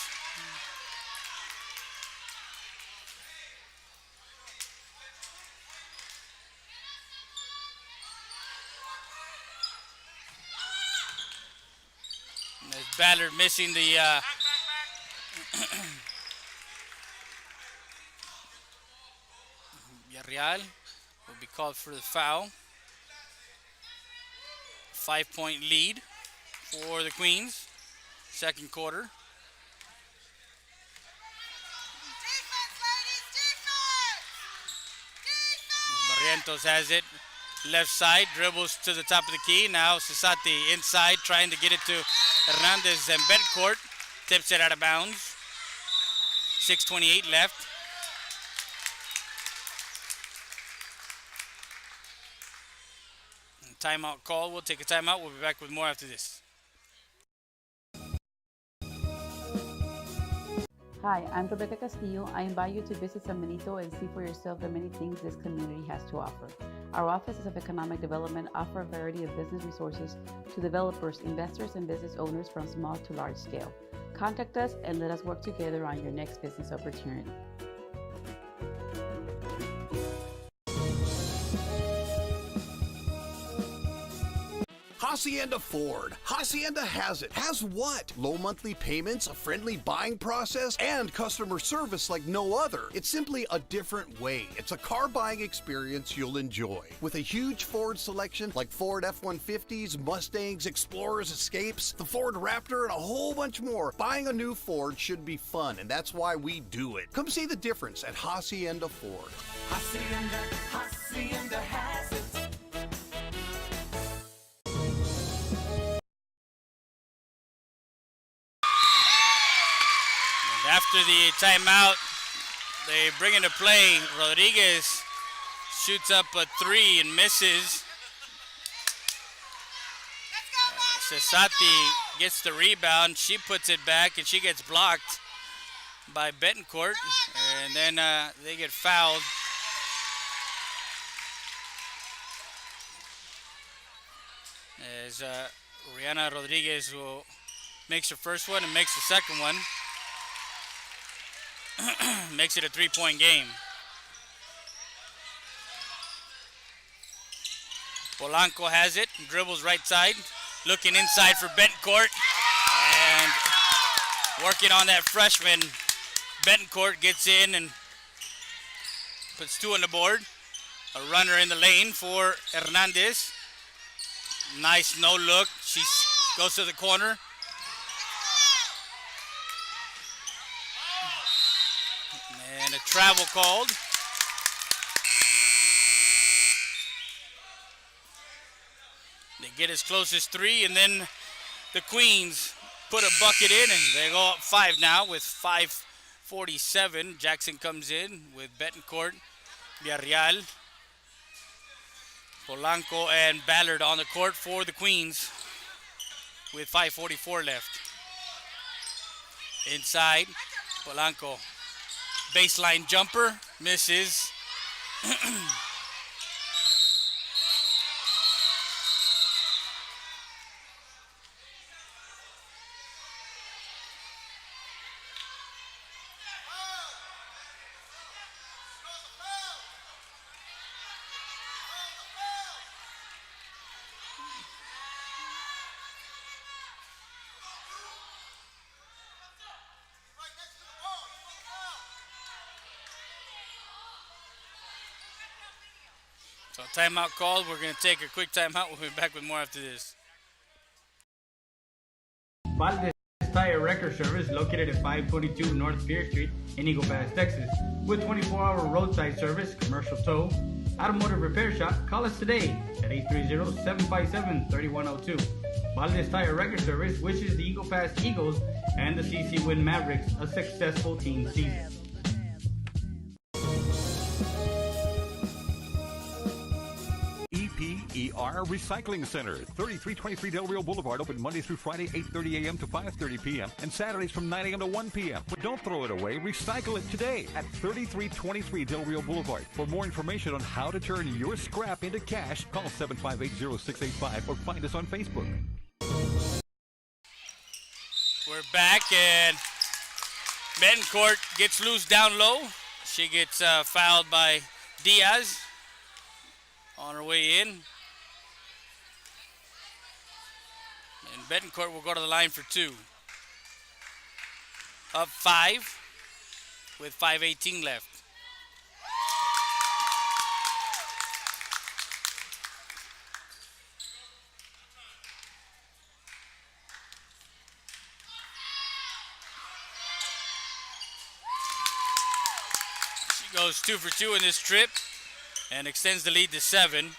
As Ballard missing the Villarreal will be called for the foul. 5-point lead for the Queens. Second quarter. Barrientos has it. Left side, dribbles to the top of the key. Now Cesati inside, trying to get it to Hernandez and Betancourt. Tips it out of bounds. 6:28 left. Timeout call. We'll take a timeout. We'll be back with more after this. Hi, I'm Rebecca Castillo. I invite you to visit San Benito and see for yourself the many things this community has to offer. Our offices of economic development offer a variety of business resources to developers, investors, and business owners from small to large scale. Contact us and let us work together on your next business opportunity. Hacienda Ford. Hacienda has it. Has what? Low monthly payments, a friendly buying process, and customer service like no other. It's simply a different way. It's a car buying experience you'll enjoy. With a huge Ford selection like Ford F-150s, Mustangs, Explorers, Escapes, the Ford Raptor, and a whole bunch more, buying a new Ford should be fun, and that's why we do it. Come see the difference at Hacienda Ford. Hacienda has it. After the timeout, they bring into play. Rodriguez shoots up a three and misses. Cesati gets the rebound. She puts it back and she gets blocked by Betancourt. And then they get fouled. As Rihanna Rodriguez will makes her first one and makes the second one. Makes it a 3-point game. Polanco has it, dribbles right side, looking inside for Betancourt, and working on that freshman. Betancourt gets in and puts two on the board. A runner in the lane for Hernandez. Nice no look. She goes to the corner. And a travel called. They get as close as three, and then the Queens put a bucket in, and they go up five now with 5:47. Jackson comes in with Betancourt, Villarreal, Polanco, and Ballard on the court for the Queens with 5:44 left. Inside, Polanco. Baseline jumper, misses. So timeout called. We're going to take a quick timeout. We'll be back with more after this. Valdez Tire Record Service, located at 522 North Pierce Street in Eagle Pass, Texas. With 24-hour roadside service, commercial tow, automotive repair shop, call us today at 830-757-3102. Valdez Tire Record Service wishes the Eagle Pass Eagles and the CC Win Mavericks a successful team season. EPER Recycling Center, 3323 Del Rio Boulevard, open Monday through Friday, 8:30 a.m. to 5:30 p.m. and Saturdays from 9 a.m. to 1 p.m. But don't throw it away. Recycle it today at 3323 Del Rio Boulevard. For more information on how to turn your scrap into cash, call 758-0685 or find us on Facebook. We're back, and Betancourt gets loose down low. She gets fouled by Diaz on her way in. And Betancourt will go to the line for two. Up 5 with 5:18 left. She goes 2 for 2 in this trip. and extends the lead to 7.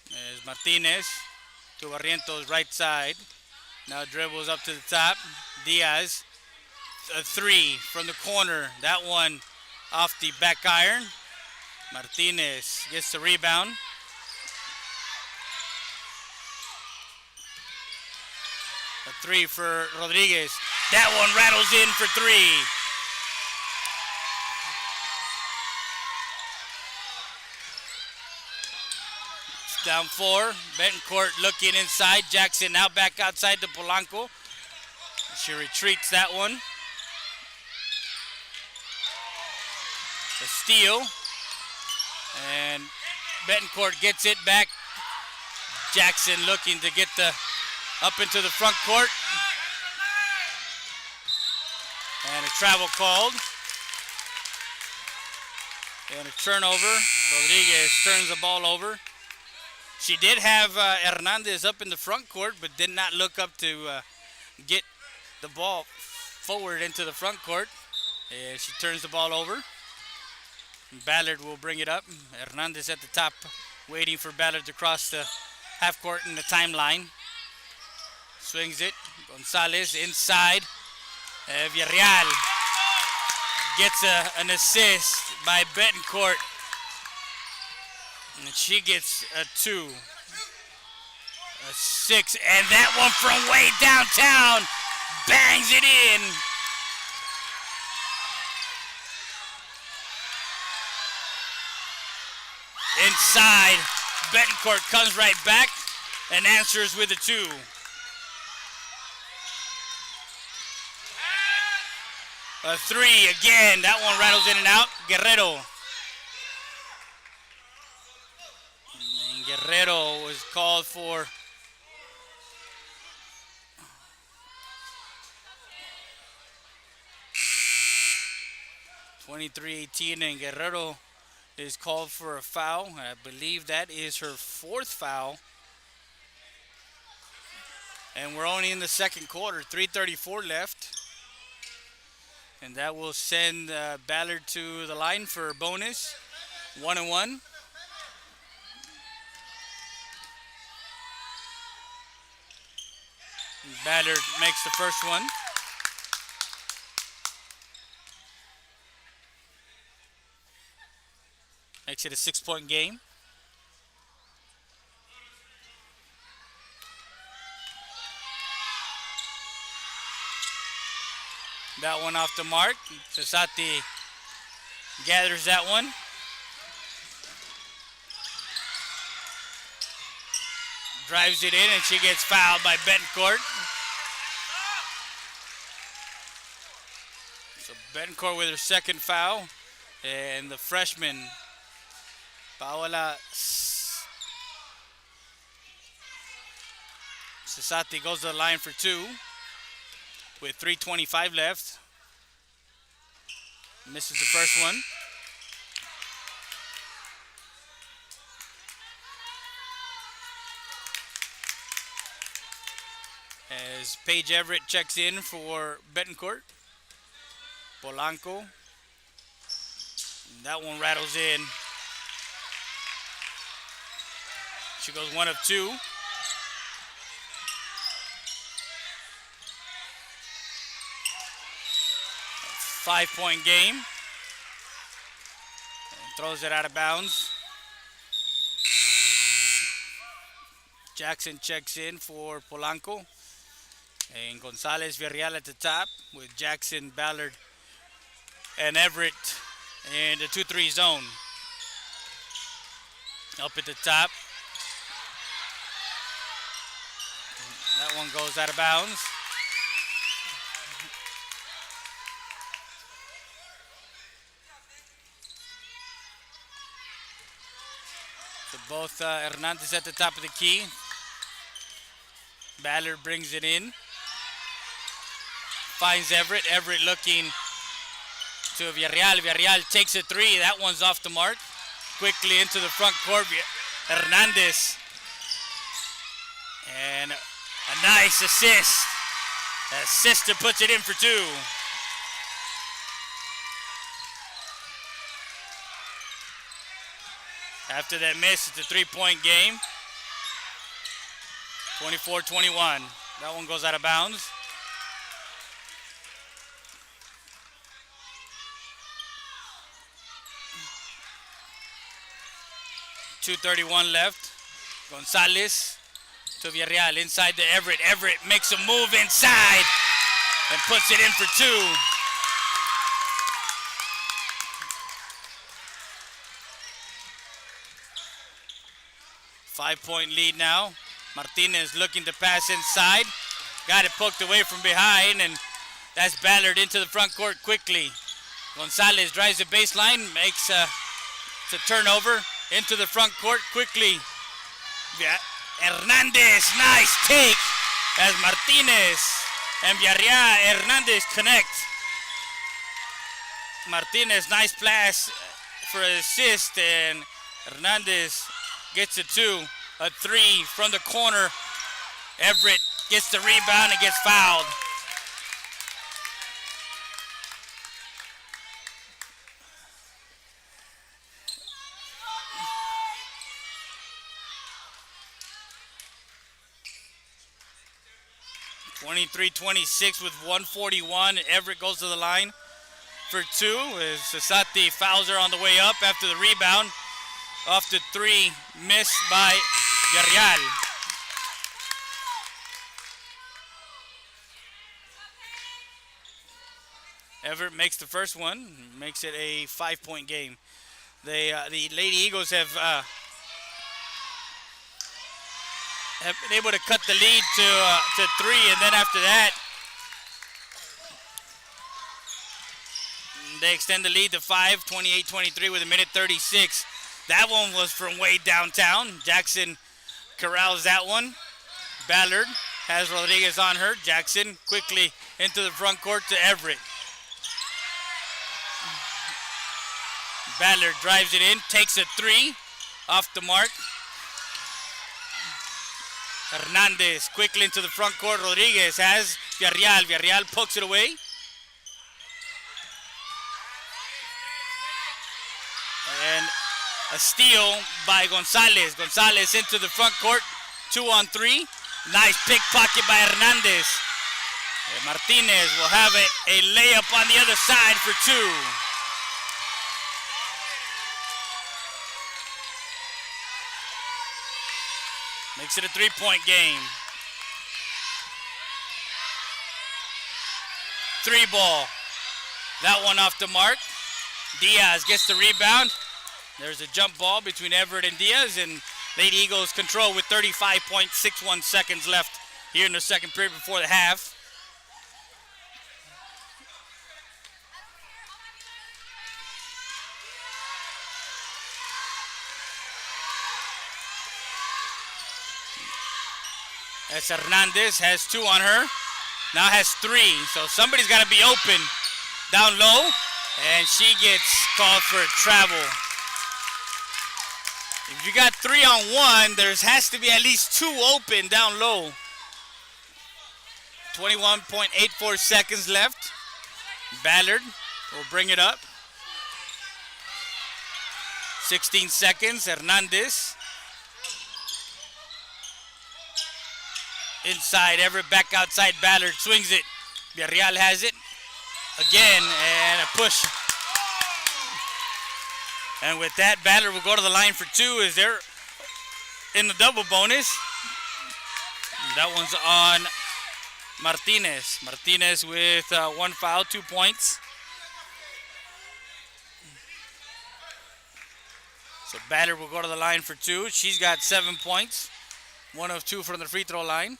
There's Martinez to Barrientos right side. Now dribbles up to the top. Diaz, a 3 from the corner. That one off the back iron. Martinez gets the rebound. A 3 for Rodriguez. That one rattles in for 3. It's down 4. Betancourt looking inside. Jackson now back outside to Polanco. She retreats that one. A steal. And Betancourt gets it back. Jackson looking to get the up into the front court. And a travel called. And a turnover. Rodriguez turns the ball over. She did have Hernandez up in the front court, but did not look up to get the ball forward into the front court. And she turns the ball over. Ballard will bring it up. Hernandez at the top, waiting for Ballard to cross the half court in the timeline. Swings it. Gonzalez inside. Villarreal gets an assist by Betancourt. And she gets a 2. A 6. And that one from way downtown bangs it in. Inside. Betancourt comes right back and answers with a 2. A 3 again. That one rattles in and out. Guerrero. And Guerrero was called for. (23-18) and Guerrero is called for a foul. I believe that is her 4th foul. And we're only in the second quarter. 3:34 left. And that will send Ballard to the line for a bonus. 1-1. Ballard makes the first one. Makes it a 6-point game. That one off the mark. Sasati gathers that one. Drives it in and she gets fouled by Betancourt. So Betancourt with her second foul. And the freshman, Paola Sasati goes to the line for 2. With 3:25 left. Misses the first one. As Paige Everett checks in for Betancourt. Polanco. That one rattles in. She goes 1 of 2. Five-point game. And throws it out of bounds. Jackson checks in for Polanco. And Gonzalez Villarreal at the top with Jackson, Ballard, and Everett in the 2-3 zone. Up at the top. That one goes out of bounds. So both Hernandez at the top of the key. Ballard brings it in. Finds Everett. Everett looking to Villarreal. Villarreal takes a 3. That one's off the mark. Quickly into the front court. Hernandez. And a nice assist. That sister puts it in for 2. After that miss, it's a 3-point game. 24-21. That one goes out of bounds. .231 left. Gonzalez to Villarreal inside to Everett. Everett makes a move inside and puts it in for 2. Five-point lead now. Martinez looking to pass inside. Got it poked away from behind, and that's Ballard into the front court quickly. Gonzalez drives the baseline, makes it's a turnover into the front court quickly. Yeah. Hernandez, nice take as Martinez and Villarreal. Hernandez connect. Martinez, nice pass for an assist, and Hernandez gets a 2, a 3 from the corner. Everett gets the rebound and gets fouled. .23-26 with 1:41. Everett goes to the line for 2 as Sasati fouls her on the way up after the rebound. Off to 3, missed by Villarreal. Everett makes the first one, makes it a 5-point game. The Lady Eagles have been able to cut the lead to 3, and then after that, they extend the lead to 5, 28-23 with a minute 36. That one was from way downtown. Jackson corrals that one. Ballard has Rodriguez on her. Jackson quickly into the front court to Everett. Ballard drives it in, takes a 3 off the mark. Hernandez quickly into the front court. Rodriguez has Villarreal. Villarreal pokes it away. And a steal by Gonzalez. Gonzalez into the front court. 2-on-3. Nice pickpocket by Hernandez. And Martinez will have a layup on the other side for 2. Makes it a 3-point game. 3 ball. That one off the mark. Diaz gets the rebound. There's a jump ball between Everett and Diaz, and Lady Eagles control with 35.61 seconds left here in the second period before the half. As Hernandez has 2 on her, now has 3, so somebody's got to be open down low, and she gets called for a travel. If you got 3 on 1, there has to be at least 2 open down low. 21.84 seconds left. Ballard will bring it up. 16 seconds, Hernandez. Inside, Everett back outside, Ballard swings it. Villarreal has it again, and a push. And with that, Ballard will go to the line for 2 as they're in the double bonus. That one's on Martinez. Martinez with 1 foul, 2 points. So Ballard will go to the line for 2. She's got 7 points, 1 of 2 from the free throw line.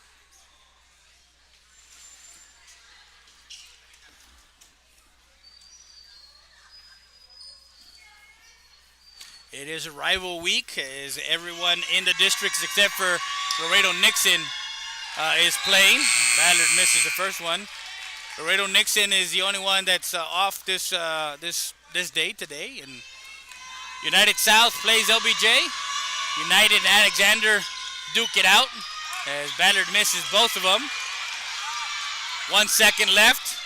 It is a rival week as everyone in the districts except for Laredo Nixon is playing. Ballard misses the first one. Laredo Nixon is the only one that's off this day today. And United South plays LBJ. United and Alexander duke it out as Ballard misses both of them. 1 second left.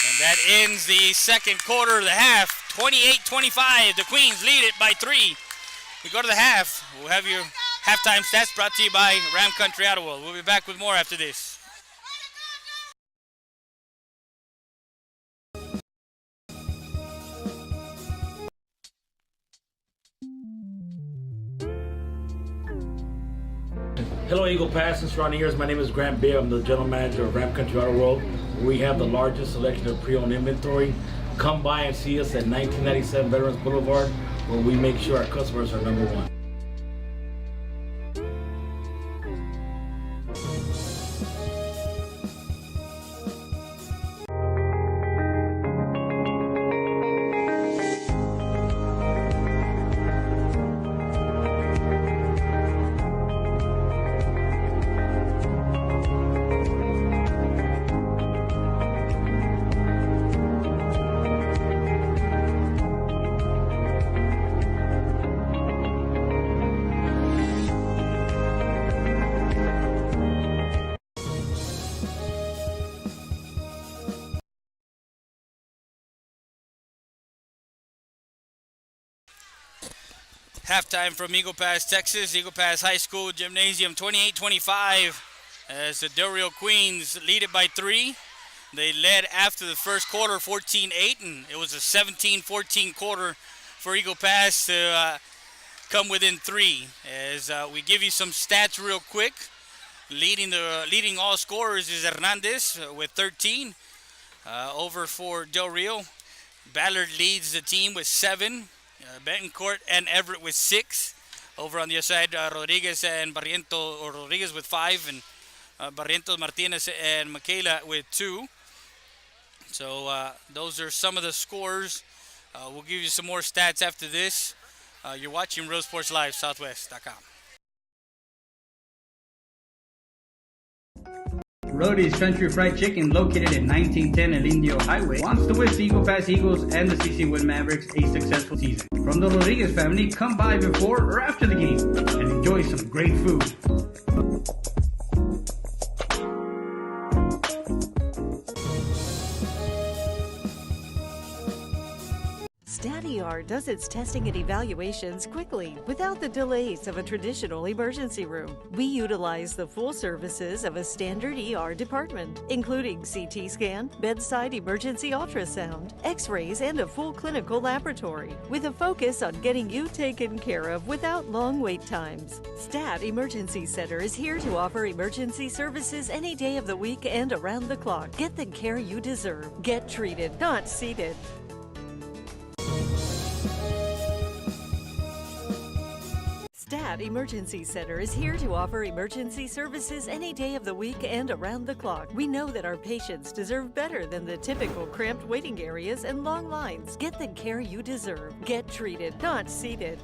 And that ends the second quarter of the half. 28-25. The Queens lead it by 3. We go to the half. We'll have your halftime stats brought to you by Ram Country Auto World. We'll be back with more after this. Hello, Eagle Pass and surrounding areas. My name is Grant Beer. I'm the general manager of Ram Country Auto World. We have the largest selection of pre-owned inventory. Come by and see us at 1997 Veterans Boulevard, where we make sure our customers are number one. Halftime from Eagle Pass, Texas. Eagle Pass High School Gymnasium, 28-25 as the Del Rio Queens lead it by 3. They led after the first quarter, 14-8, and it was a 17-14 quarter for Eagle Pass to come within 3. As we give you some stats real quick. Leading all scorers is Hernandez with 13 over for Del Rio. Ballard leads the team with 7. Betancourt and Everett with 6. Over on the other side, Rodriguez and Barrientos, or Rodriguez with 5, and Barrientos, Martinez, and Michaela with 2. So those are some of the scores. We'll give you some more stats after this. You're watching Real Sports Live, Southwest.com. Rody's Country Fried Chicken, located at 1910 El Indio Highway, wants to wish the Eagle Pass Eagles and the CC Wind Mavericks a successful season. From the Rodriguez family, come by before or after the game and enjoy some great food. StatER does its testing and evaluations quickly without the delays of a traditional emergency room. We utilize the full services of a standard ER department, including CT scan, bedside emergency ultrasound, x-rays, and a full clinical laboratory, with a focus on getting you taken care of without long wait times. Stat Emergency Center is here to offer emergency services any day of the week and around the clock. Get the care you deserve. Get treated, not seated. Stat Emergency Center is here to offer emergency services any day of the week and around the clock. We know that our patients deserve better than the typical cramped waiting areas and long lines. Get the care you deserve. Get treated, not seated.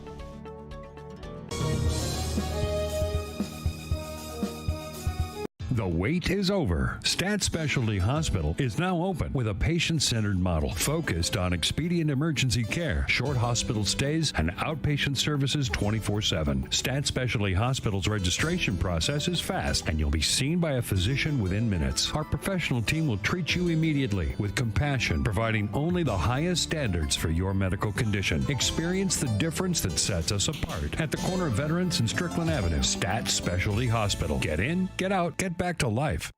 The wait is over. Stat Specialty Hospital is now open with a patient-centered model focused on expedient emergency care, short hospital stays, and outpatient services 24/7. Stat Specialty Hospital's registration process is fast, and you'll be seen by a physician within minutes. Our professional team will treat you immediately with compassion, providing only the highest standards for your medical condition. Experience the difference that sets us apart at the corner of Veterans and Strickland Avenue. Stat Specialty Hospital. Get in, get out, get back to life.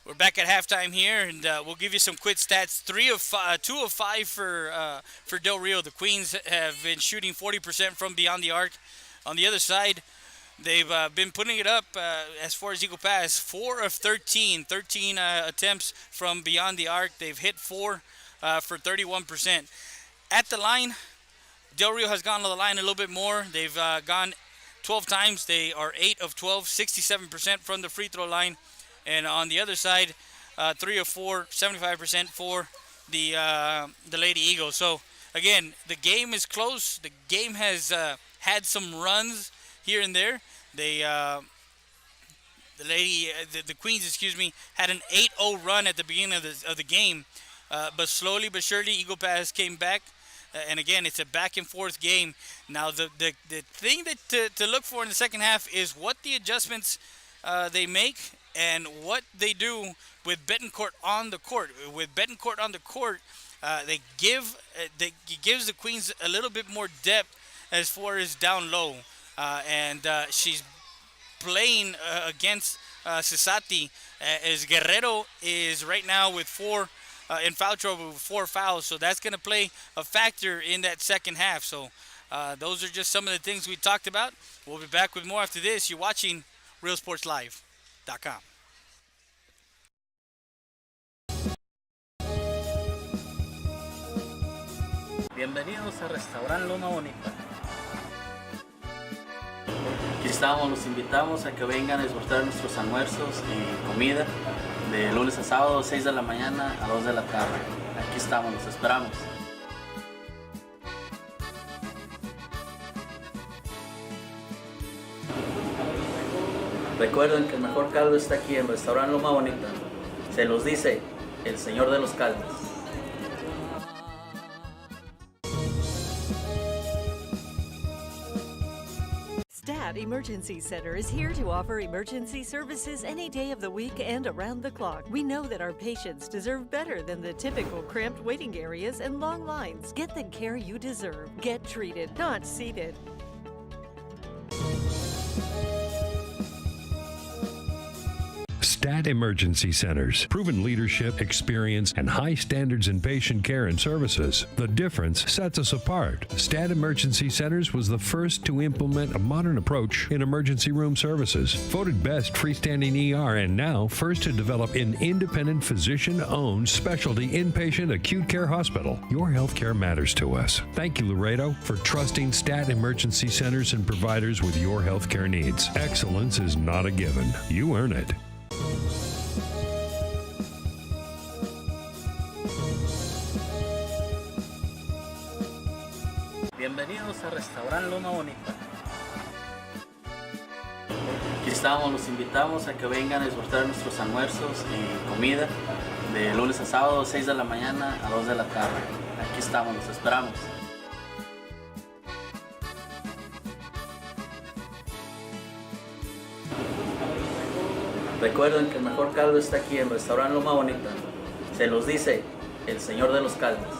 We're back at halftime here, and we'll give you some quick stats. 2 of 5 for Del Rio. The Queens have been shooting 40% from beyond the arc. On the other side, they've been putting it up as far as Eagle Pass. 4 of 13 attempts from beyond the arc. They've hit 4 for 31%. At the line, Del Rio has gone to the line a little bit more. They've gone 12 times. They are 8 of 12, 67% from the free throw line. And on the other side, 3 of 4, 75% for the Lady Eagles. So, again, the game is close. The game has had some runs here and there. They the Queens, had an 8-0 run at the beginning of the game. But slowly but surely, Eagle Pass came back. And again, it's a back and forth game. Now, the thing that to look for in the second half is what the adjustments they make and what they do with Betancourt on the court. With Betancourt on the court, it gives the Queens a little bit more depth as far as down low, and she's playing against Cesati, as Guerrero is right now with in foul trouble with 4 fouls, so that's going to play a factor in that second half. So those are just some of the things we talked about. We'll be back with more after this. You're watching RealSportsLive.com. Bienvenidos a Restaurant Loma Bonita. Aquí estamos, los invitamos a que vengan a disfrutar nuestros almuerzos y comida de lunes a sábado, 6 de la mañana a 2 de la tarde. Aquí estamos, los esperamos. Recuerden que el mejor caldo está aquí en Restaurant Loma Bonita. Se los dice el señor de los caldos. Stat Emergency Center is here to offer emergency services any day of the week and around the clock. We know that our patients deserve better than the typical cramped waiting areas and long lines. Get the care you deserve. Get treated, not seated. Stat Emergency Centers. Proven leadership, experience, and high standards in patient care and services. The difference sets us apart. Stat Emergency Centers was the first to implement a modern approach in emergency room services. Voted best freestanding ER and now first to develop an independent physician-owned specialty inpatient acute care hospital. Your healthcare matters to us. Thank you, Laredo, for trusting Stat Emergency Centers and providers with your healthcare needs. Excellence is not a given. You earn it. Bienvenidos a Restaurant Loma Bonita. Aquí estamos, los invitamos a que vengan a disfrutar nuestros almuerzos y comida de lunes a sábado, 6 de la mañana a 2 de la tarde. Aquí estamos, los esperamos. Recuerden que el mejor caldo está aquí en Restaurant Loma Bonita. Se los dice el señor de los caldos.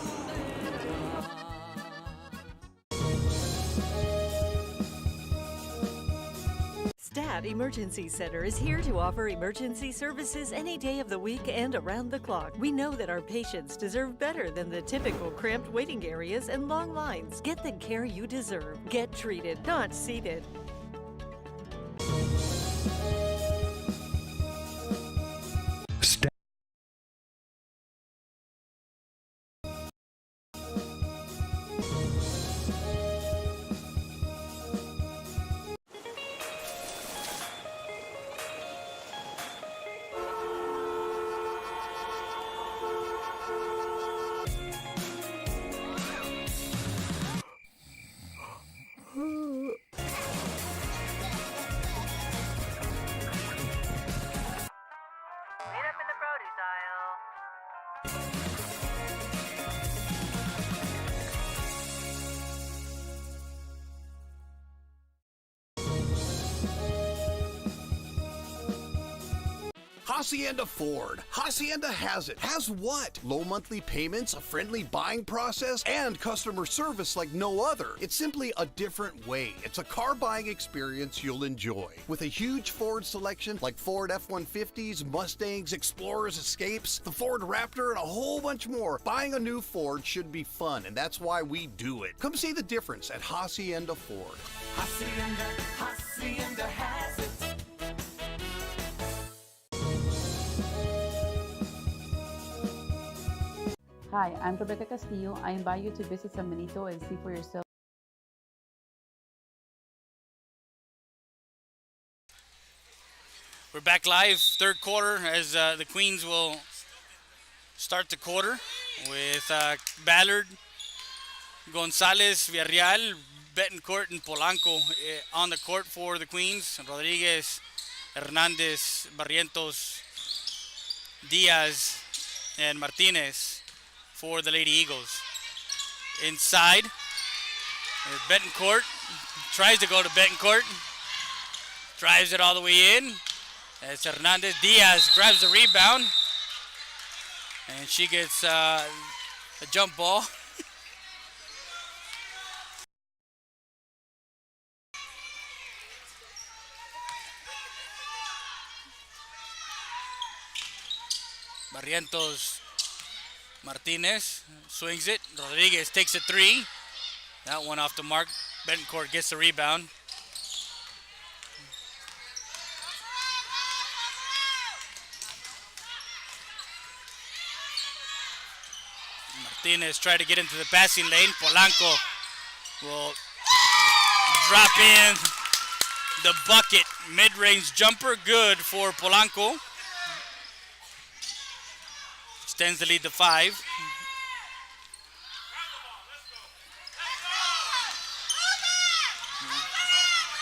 Stat Emergency Center is here to offer emergency services any day of the week and around the clock. We know that our patients deserve better than the typical cramped waiting areas and long lines. Get the care you deserve. Get treated, not seated. Hacienda Ford. Hacienda has it. Has what? Low monthly payments, a friendly buying process, and customer service like no other. It's simply a different way. It's a car buying experience you'll enjoy. With a huge Ford selection like Ford F-150s, Mustangs, Explorers, Escapes, the Ford Raptor, and a whole bunch more, buying a new Ford should be fun, and that's why we do it. Come see the difference at Hacienda Ford. Hacienda has it. Hi, I'm Rebecca Castillo. I invite you to visit San Benito and see for yourself. We're back live, third quarter, as the Queens will start the quarter with Ballard, Gonzalez, Villarreal, Betancourt, and Polanco on the court for the Queens. Rodriguez, Hernandez, Barrientos, Diaz, and Martinez for the Lady Eagles. inside. Betancourt tries to go to Betancourt. Drives it all the way in. As Hernandez Diaz grabs the rebound. And she gets a jump ball. Barrientos Martinez swings it. Rodriguez takes a three. That one off the mark. Betancourt gets the rebound. Martinez tried to get into the passing lane. Polanco will drop in the bucket. Mid-range jumper, good for Polanco. Extends the lead to 5.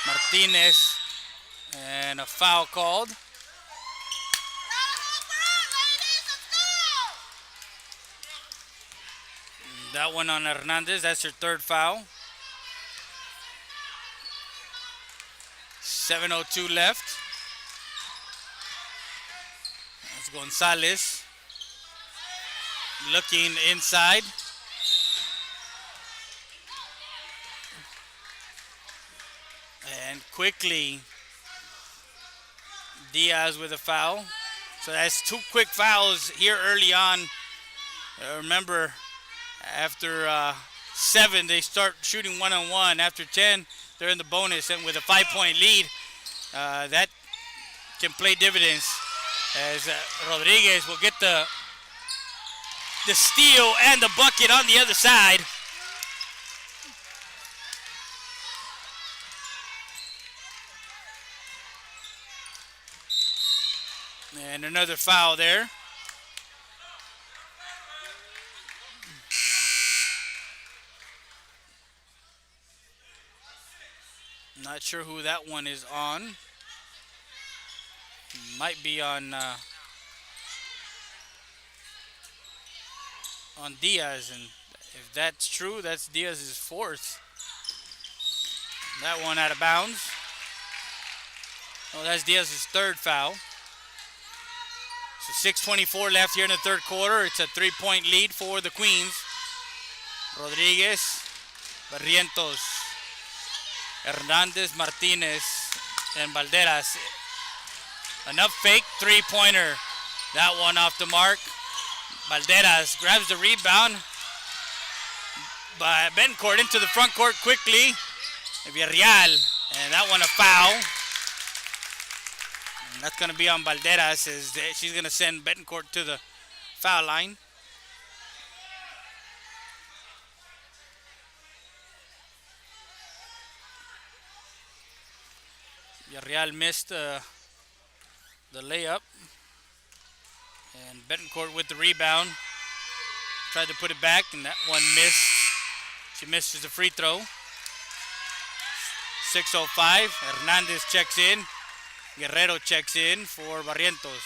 Martinez and a foul called. That one on Hernandez, that's her third foul. 7:02 left. That's Gonzalez looking inside. And quickly, Diaz with a foul. So that's 2 quick fouls here early on. Remember, after 7, they start shooting 1-on-1. After 10, they're in the bonus, and with a 5-point lead, that can play dividends. As Rodriguez will get the steal and the bucket on the other side. And another foul there. Not sure who that one is on. Might be on Diaz, and if that's true, that's Diaz's 4th. That one out of bounds. Oh, that's Diaz's 3rd foul. So 6:24 left here in the 3rd quarter. It's a 3-point lead for the Queens. Rodriguez, Barrientos, Hernandez, Martinez, and Valderas. Enough fake 3-pointer. That one off the mark. Valderas grabs the rebound by Betancourt into the front court quickly. Villarreal, and that one a foul. And that's going to be on Valderas, as she's going to send Betancourt to the foul line. Villarreal missed the layup. And Betancourt with the rebound. Tried to put it back, and that one missed. She misses the free throw. 6:05. Hernandez checks in. Guerrero checks in for Barrientos.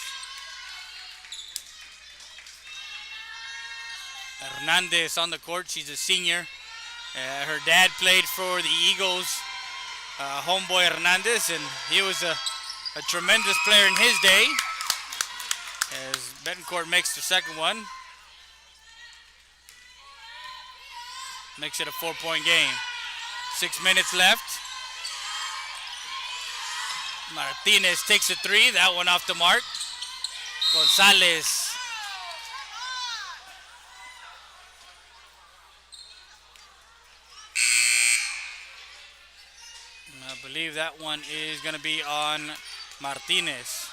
Hernandez on the court. She's a senior. Her dad played for the Eagles. Homeboy Hernandez, and he was a tremendous player in his day. As Betancourt makes the second one. Makes it a 4-point game. 6 minutes left. Martinez takes a 3. That one off the mark. Gonzalez. I believe that one is going to be on Martinez.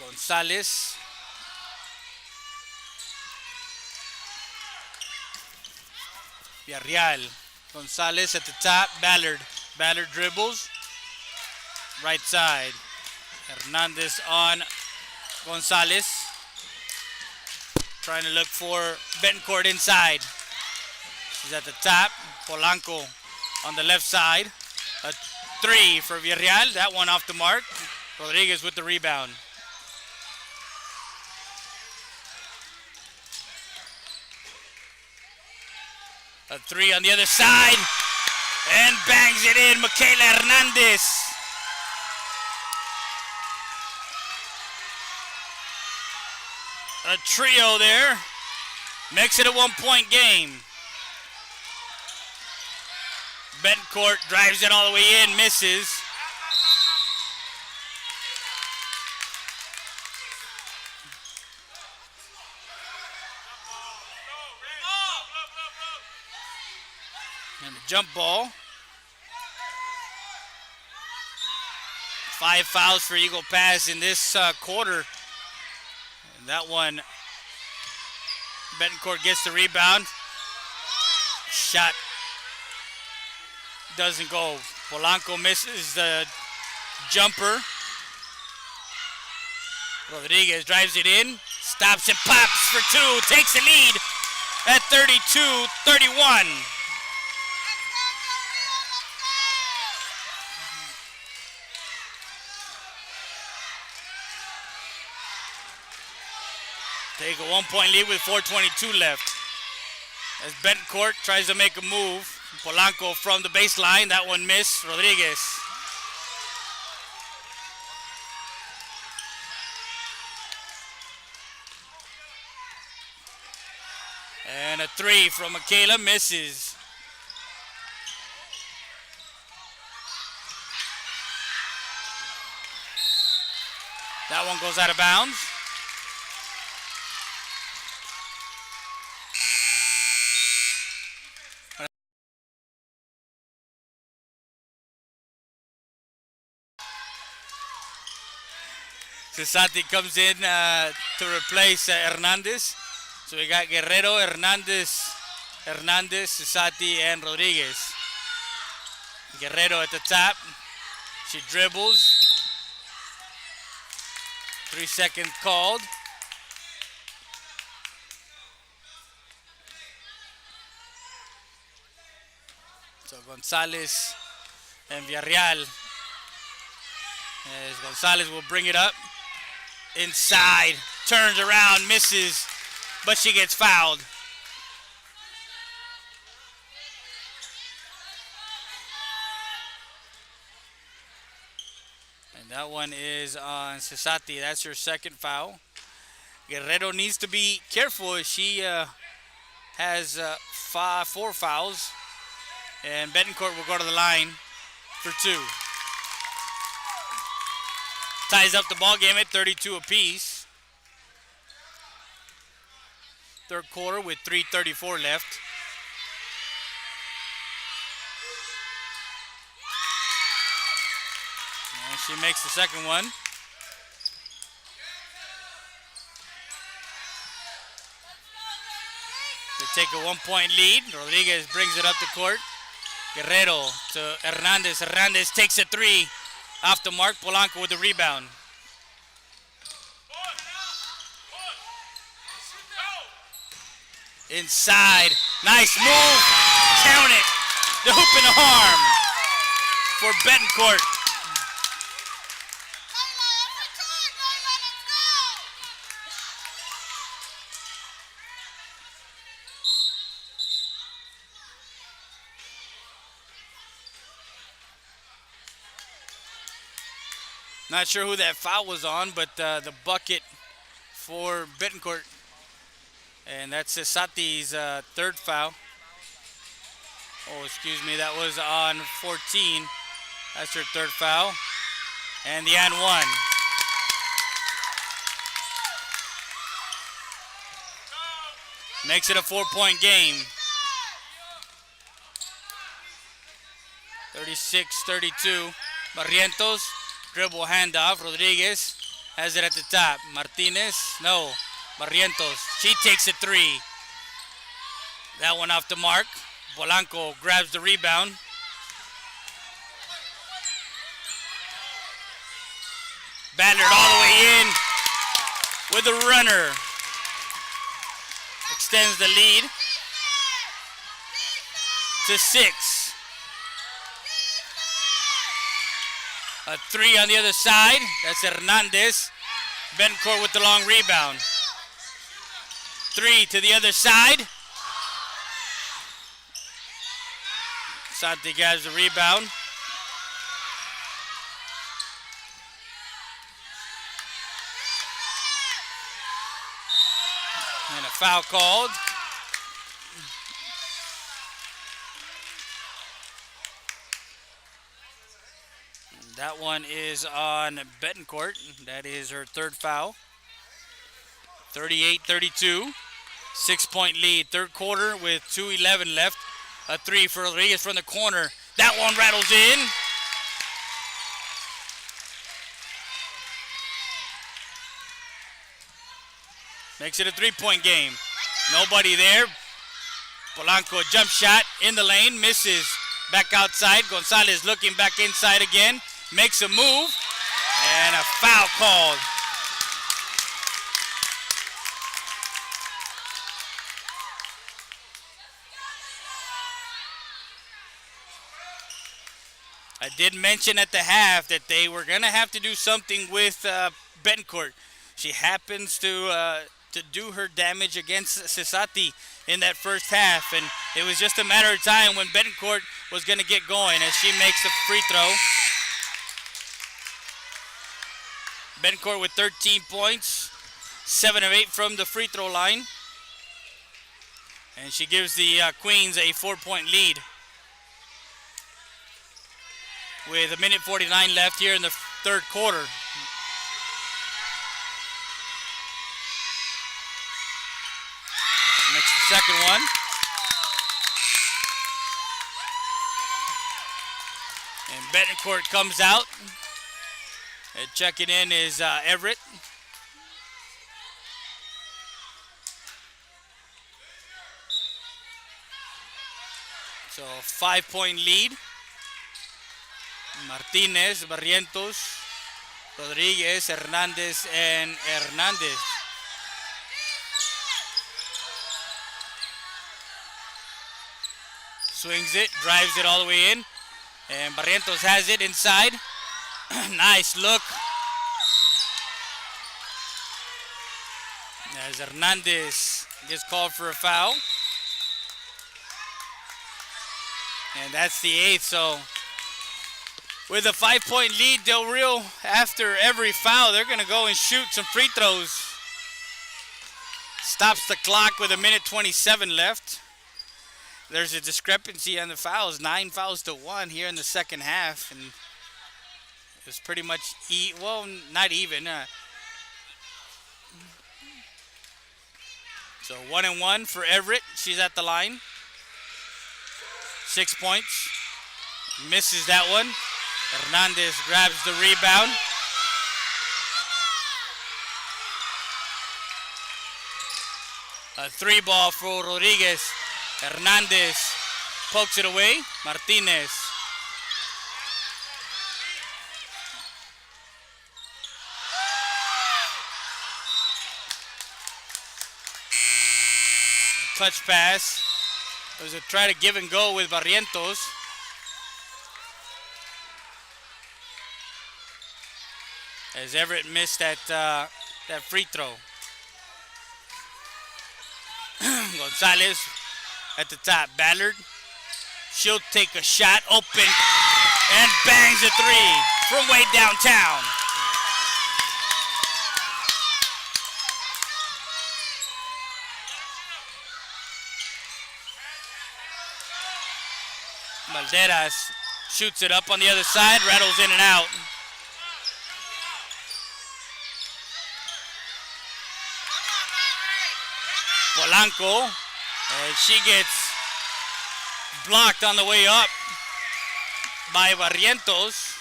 Gonzalez. Villarreal. Gonzalez at the top. Ballard. Ballard dribbles. Right side. Hernandez on Gonzalez. Trying to look for Betancourt inside. She's at the top. Polanco on the left side. A 3 for Villarreal. That one off the mark. Rodriguez with the rebound. A three on the other side. And bangs it in, Michaela Hernandez. A trio there. Makes it a 1-point game. Betancourt drives it all the way in, misses. And a jump ball. 5 fouls for Eagle Pass in this quarter. And that one, Betancourt gets the rebound. Shot doesn't go. Polanco misses the jumper. Rodriguez drives it in, stops and pops for two, takes the lead at 32-31. Take a 1-point lead with 4:22 left. As Betancourt tries to make a move. Polanco from the baseline, that one missed. Rodriguez. And a three from Michaela, misses. That one goes out of bounds. Cesati comes in to replace Hernandez. So we got Guerrero, Hernandez, Cesati, and Rodriguez. Guerrero at the top. She dribbles. 3 seconds called. So Gonzalez and Villarreal. As Gonzalez will bring it up. Inside, turns around, misses, but she gets fouled. And that one is on Cesati. That's her second foul. Guerrero needs to be careful. She has 4 fouls. And Betancourt will go to the line for 2. Ties up the ball game at 32 apiece. Third quarter with 3:34 left. And she makes the second one. They take a 1-point lead. Rodriguez brings it up the court. Guerrero to Hernandez. Hernandez takes a 3. Off the mark, Polanco with the rebound. Inside, nice move, count it. The hoop and the arm for Betancourt. Not sure who that foul was on, but the bucket for Betancourt. And that's Cesati's third foul. Oh, excuse me, that was on 14. That's her third foul. And the and one. Makes it a 4-point game. 36-32. Barrientos. Dribble handoff. Rodriguez has it at the top. Martinez, no. Barrientos, she takes a 3. That one off the mark. Polanco grabs the rebound. Battered all the way in with a runner. Extends the lead to 6. A three on the other side. That's Hernandez. Betancourt with the long rebound. Three to the other side. Santi has the rebound. And a foul called. That one is on Betancourt. That is her third foul. 38-32. 6-point lead. Third quarter with 2:11 left. A three for Rodriguez from the corner. That one rattles in. Makes it a 3-point game. Nobody there. Polanco jump shot in the lane. Misses. Back outside. Gonzalez looking back inside again. Makes a move. And a foul called. I did mention at the half that they were going to have to do something with Betancourt. She happens to do her damage against Cesati in that first half, and it was just a matter of time when Betancourt was going to get going as she makes the free throw. Betancourt with 13 points, 7 of 8 from the free throw line, and she gives the Queens a 4-point lead. With 1:49 left here in the third quarter. Makes the second one. And Betancourt comes out. And checking in is Everett. So 5-point lead. Martinez, Barrientos, Rodriguez, Hernandez, and Hernandez. Swings it, drives it all the way in, and Barrientos has it inside. Nice look. As Hernandez gets called for a foul. And that's the 8th, so with a 5-point lead, Del Rio, after every foul, they're going to go and shoot some free throws. Stops the clock with 1:27 left. There's a discrepancy on the fouls, 9 fouls to 1 here in the second half. And it was pretty much, well, not even. So 1-1 for Everett. She's at the line. 6 points. Misses that one. Hernandez grabs the rebound. A 3-ball for Rodriguez. Hernandez pokes it away. Martinez. Touch pass. It was a try to give and go with Barrientos. As Everett missed that free throw. Gonzalez at the top. Ballard. She'll take a shot. Open. And bangs a 3 from way downtown. Valderas shoots it up on the other side. Rattles in and out. Polanco, and she gets blocked on the way up by Barrientos.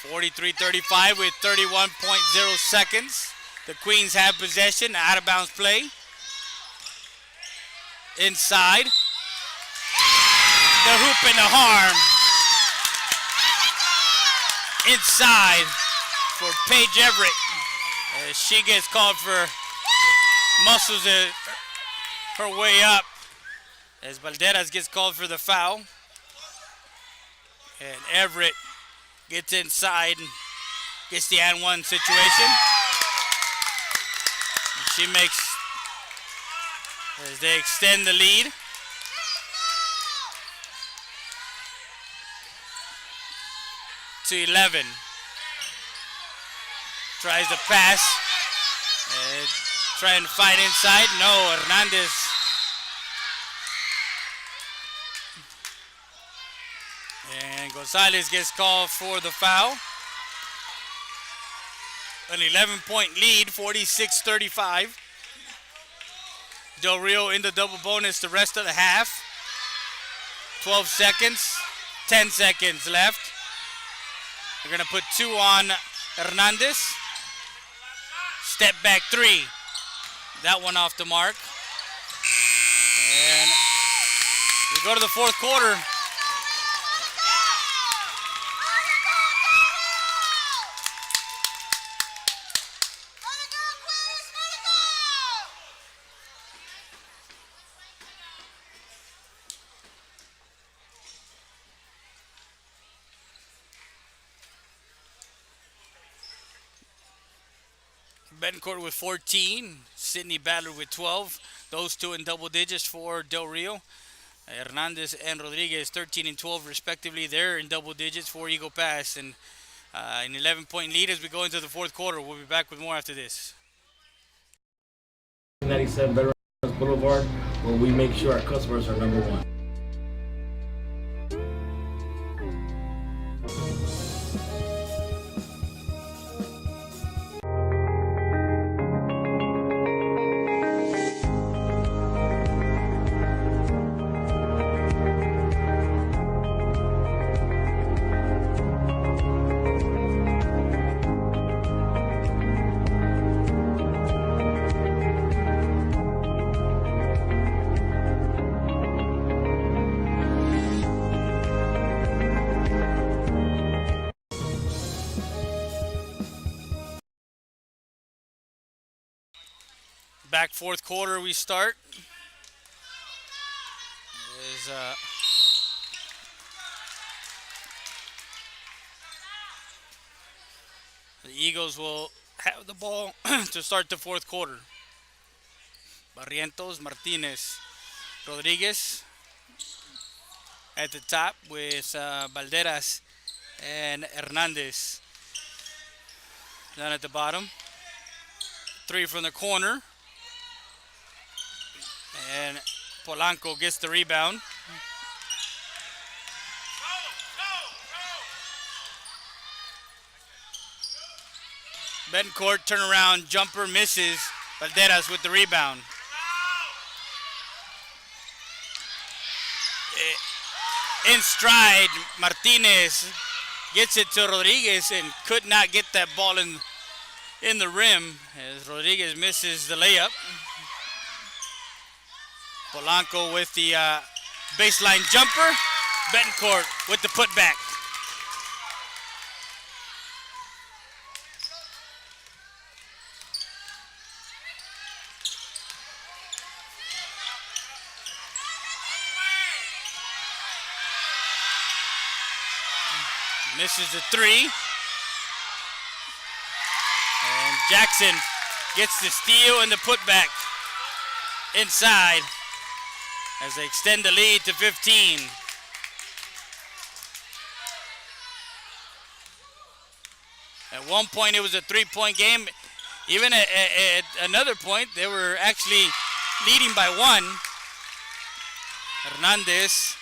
43-35 with 31.0 seconds. The Queens have possession, out of bounds play. Inside. The hoop and the harm. Inside for Paige Everett. As she gets called for muscles her way up as Valderas gets called for the foul. And Everett gets inside, gets the and one situation. And she makes, as they extend the lead. To 11. Tries to pass. Trying to fight inside. No, Hernandez. And Gonzalez gets called for the foul. An 11-point lead, 46-35. Del Rio in the double bonus the rest of the half. 12 seconds, 10 seconds left. They're going to put 2 on Hernandez. Step back 3. That one off the mark. And we go to the fourth quarter. Betancourt with 14, Sidney Ballard with 12. Those two in double digits for Del Rio. Hernandez and Rodriguez 13 and 12 respectively. They're in double digits for Eagle Pass. And an 11-point lead as we go into the fourth quarter. We'll be back with more after this. 97 Veterans Boulevard, where we make sure our customers are number one. Back fourth quarter we start. The Eagles will have the ball to start the fourth quarter. Barrientos, Martinez, Rodriguez at the top with Valderas and Hernandez down at the bottom. 3 from the corner. And Polanco gets the rebound. Betancourt turnaround jumper misses. Valderas with the rebound. In stride, Martinez gets it to Rodriguez and could not get that ball in the rim as Rodriguez misses the layup. Polanco with the baseline jumper. Betancourt with the putback. Misses the 3. And Jackson gets the steal and the putback inside as they extend the lead to 15. At one point, it was a 3-point game. Even at another point, they were actually leading by 1. Hernandez.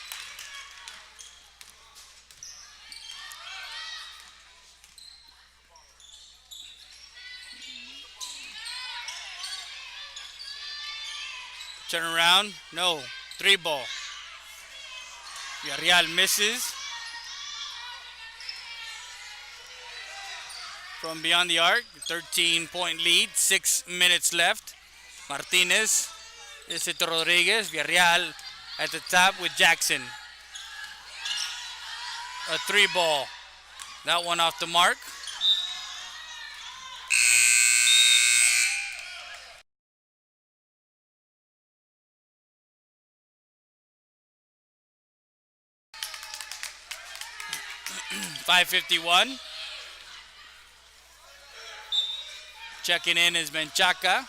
Turn around, no, 3 ball. Villarreal misses. From beyond the arc, 13-point lead, 6 minutes left. Martinez, Isito Rodriguez, Villarreal at the top with Jackson. A 3 ball, that one off the mark. 5:51. Checking in is Menchaca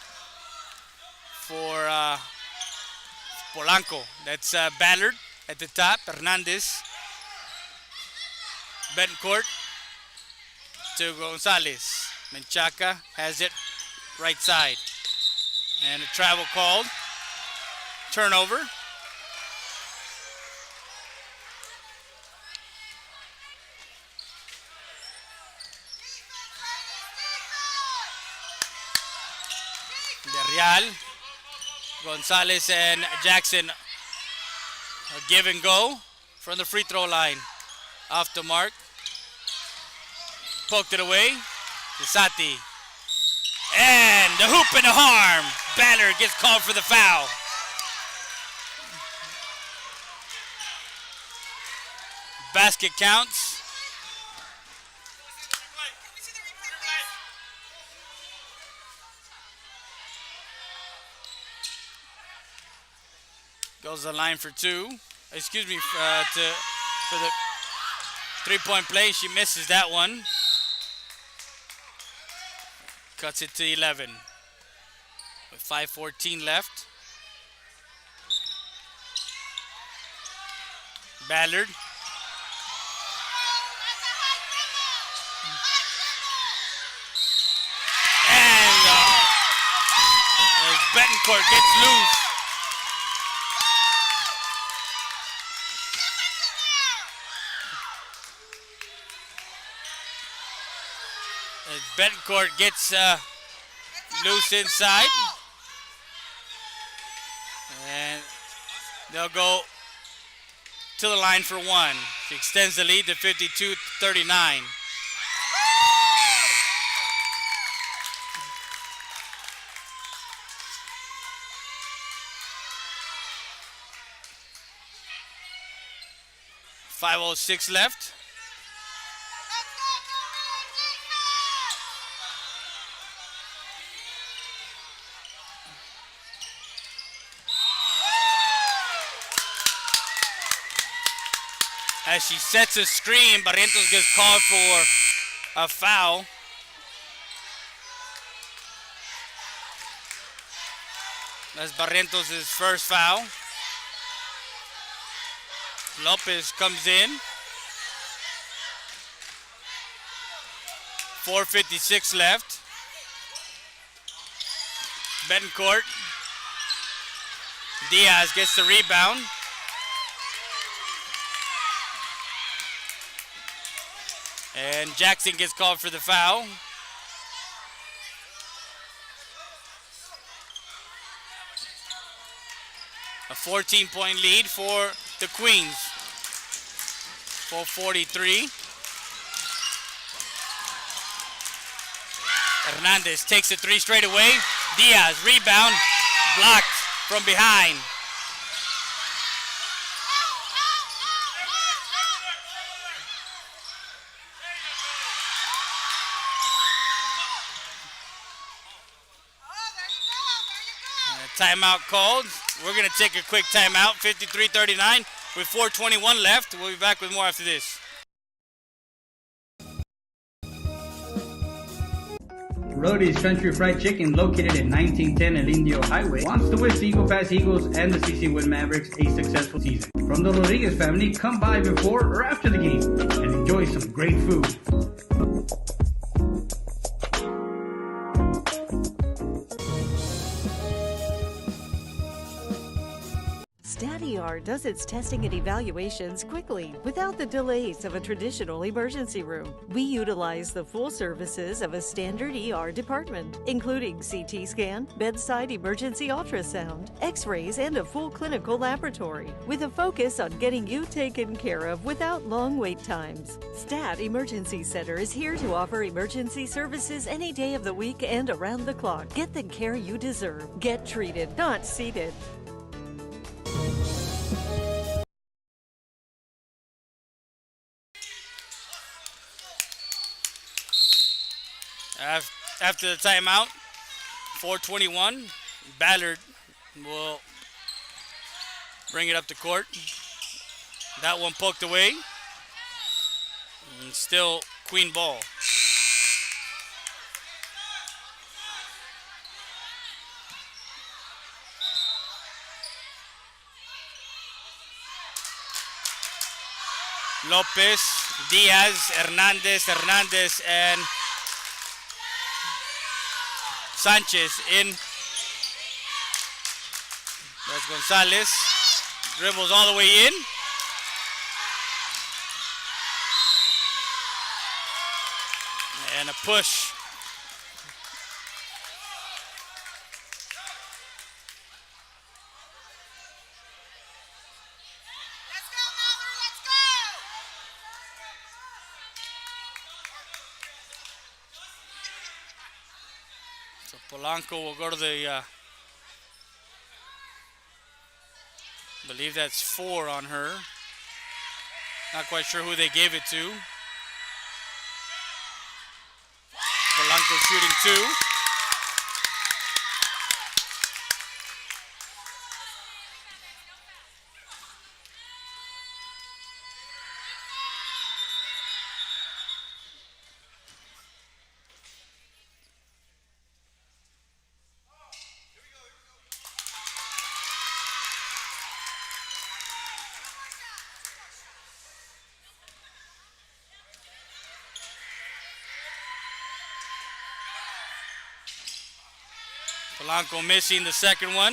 for Polanco. That's Ballard at the top. Hernandez. Betancourt to Gonzalez. Menchaca has it right side. And a travel called. Turnover. Real, Gonzalez and Jackson, a give and go from the free throw line. Off the mark. Poked it away. Desati. And the hoop and the harm. Ballard gets called for the foul. Basket counts. Goes the line for two. Excuse me, for the three-point play. She misses that one. Cuts it to 11. With 5:14 left. Ballard. And as Betancourt gets loose. As Betancourt gets loose inside. And they'll go to the line for one. She extends the lead to 52-39. .506 left. As she sets a screen, Barrientos gets called for a foul. That's Barrientos' first foul. Lopez comes in. 4:56 left. Betancourt. Diaz gets the rebound. And Jackson gets called for the foul. A 14-point lead for the Queens. 4:43. Hernandez takes a three straight away. Diaz, rebound, blocked from behind. Timeout called. We're going to take a quick timeout. 53-39 with 4:21 left. We'll be back with more after this. Rody's Country Fried Chicken, located at 1910 El Indio Highway, wants to wish the Eagle Pass Eagles and the CC Wind Mavericks a successful season. From the Rodriguez family, come by before or after the game and enjoy some great food. StatER does its testing and evaluations quickly without the delays of a traditional emergency room. We utilize the full services of a standard ER department, including CT scan, bedside emergency ultrasound, x-rays, and a full clinical laboratory, with a focus on getting you taken care of without long wait times. Stat Emergency Center is here to offer emergency services any day of the week and around the clock. Get the care you deserve. Get treated, not seated. After the timeout, 4:21, Ballard will bring it up to court. That one poked away. And still queen ball. Lopez, Diaz, Hernandez, and Sanchez in. That's Gonzalez. Dribbles all the way in. And a push. So Polanco will go to the, believe that's 4 on her. Not quite sure who they gave it to. Polanco shooting 2. Polanco missing the second one.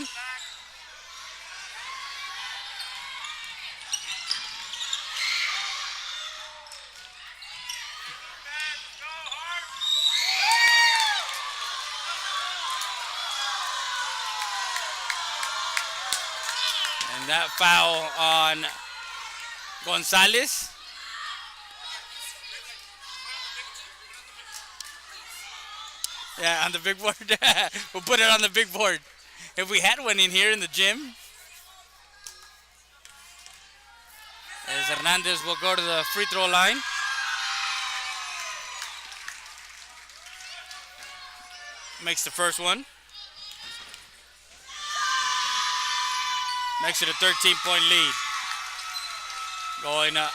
And that foul on Gonzalez. Yeah, on the big board. We'll put it on the big board. If we had one in here in the gym. As Hernandez will go to the free throw line. Makes the first one. Makes it a 13-point lead. Going up.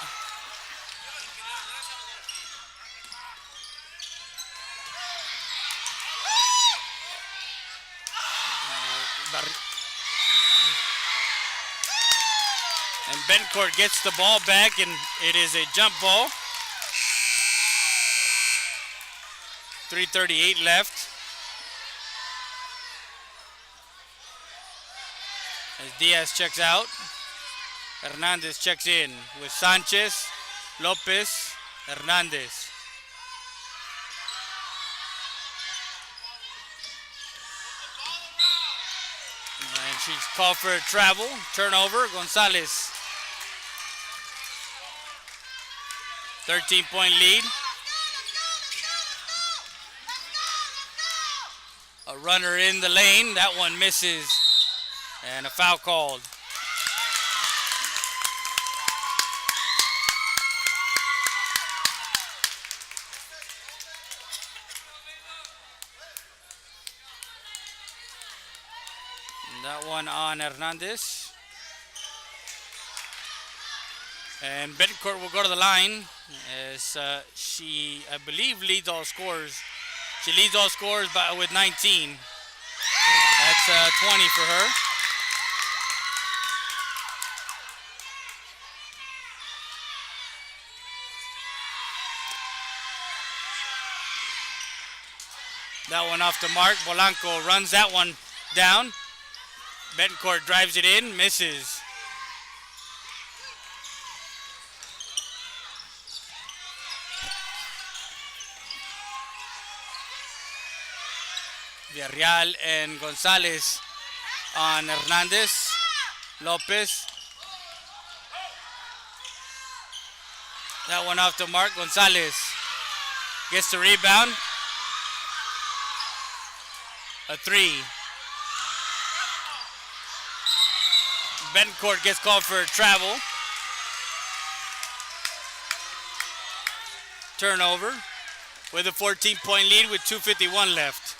And Bencourt gets the ball back, and it is a jump ball. 3:38 left. As Diaz checks out, Hernandez checks in with Sanchez, Lopez, Hernandez. And she's called for a travel, turnover, Gonzalez. 13-point lead. A runner in the lane, that one misses. And a foul called. And that one on Hernandez. And Bettencourt will go to the line as she, I believe, leads all scorers. She leads all scorers with 19. That's 20 for her. That one off the mark. Polanco runs that one down. Bettencourt drives it in, misses. Villarreal and Gonzalez on Hernandez. Lopez. That one off the mark. Gonzalez gets the rebound. A 3. Bettencourt gets called for a travel. Turnover with a 14-point lead with 2:51 left.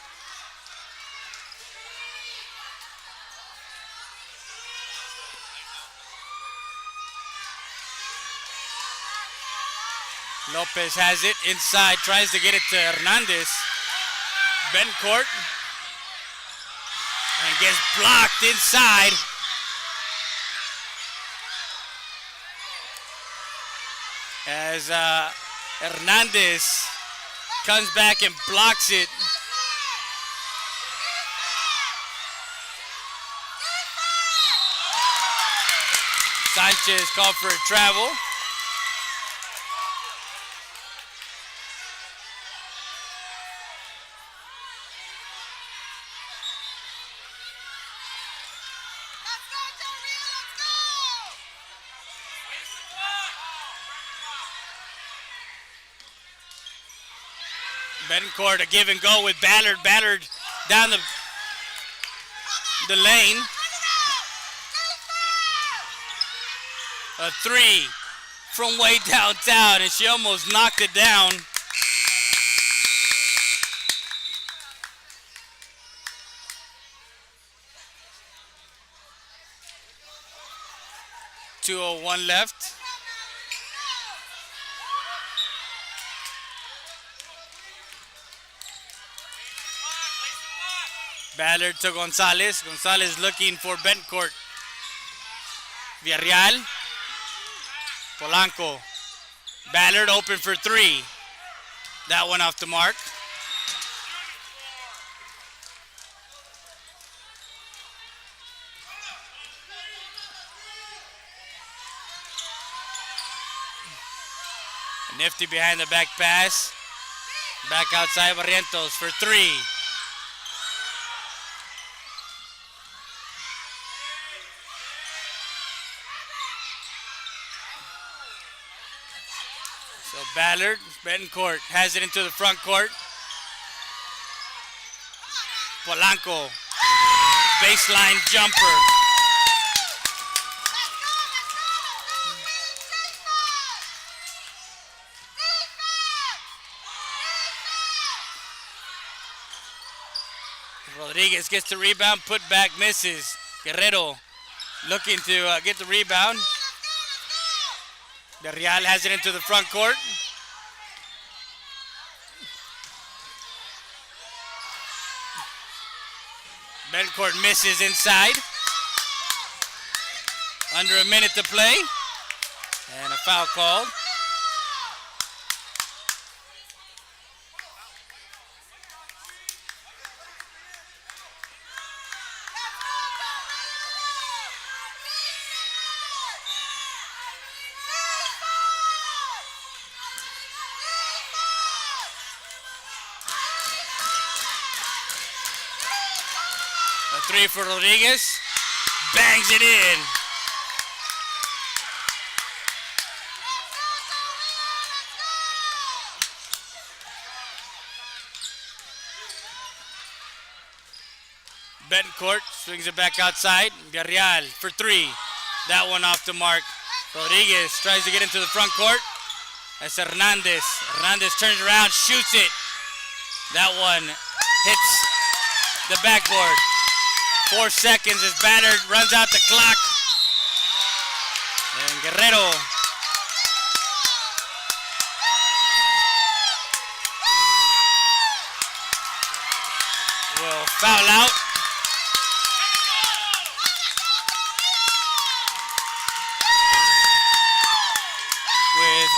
Lopez has it inside, tries to get it to Hernandez. Bencourt. And gets blocked inside. As Hernandez comes back and blocks it. Sanchez called for a travel. Betancourt, a give and go with Ballard. Ballard down the lane. A three from way downtown, and she almost knocked it down. .201 left. Ballard to Gonzalez. Gonzalez looking for Betancourt. Villarreal. Polanco. Ballard open for three. That one off the mark. Nifty behind the back pass. Back outside Barrientos for three. So Ballard, Betancourt has it into the front court. Polanco, baseline jumper. Rodriguez gets the rebound, put back, misses. Guerrero looking to get the rebound. The Real has it into the front court. Betancourt misses inside. Under a minute to play. And a foul called. Three for Rodriguez. Bangs it in. Betancourt swings it back outside. Villarreal for three. That one off the mark. Rodriguez tries to get into the front court. That's Hernandez. Hernandez turns around, shoots it. That one hits the backboard. 4 seconds as Ballard runs out the clock. And Guerrero will foul out. With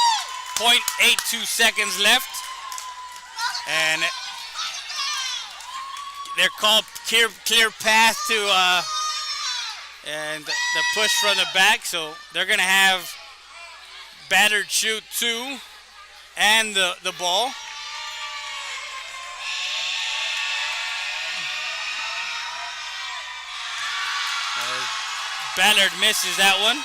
.82 seconds left. And they're called clear path to and the push from the back, so they're gonna have Ballard shoot two and the ball. Ballard misses that one.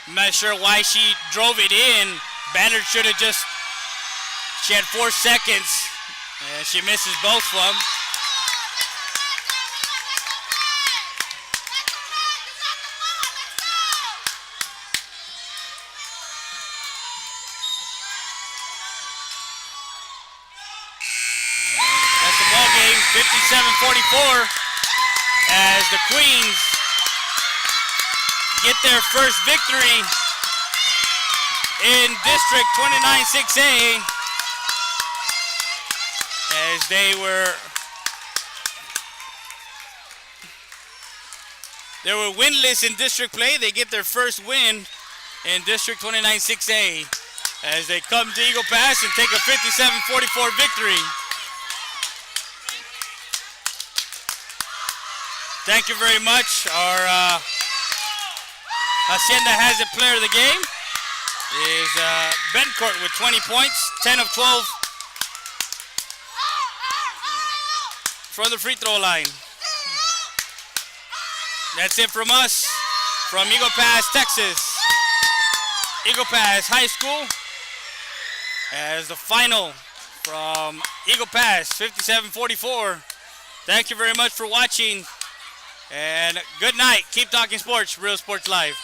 I'm not sure why she drove it in. Ballard should have just, she had 4 seconds, and she misses both of them. That's the ball game, 57-44, as the Queens get their first victory in District 29-6A as they were winless in district play. They get their first win in District 29-6A as they come to Eagle Pass and take a 57-44 victory. Thank you very much. Our Hacienda has it player of the game is Bencourt with 20 points, 10 of 12 from the free throw line. That's it from us, from Eagle Pass, Texas. Eagle Pass High School as the final from Eagle Pass, 57-44. Thank you very much for watching, and good night. Keep talking sports, Real Sports Live.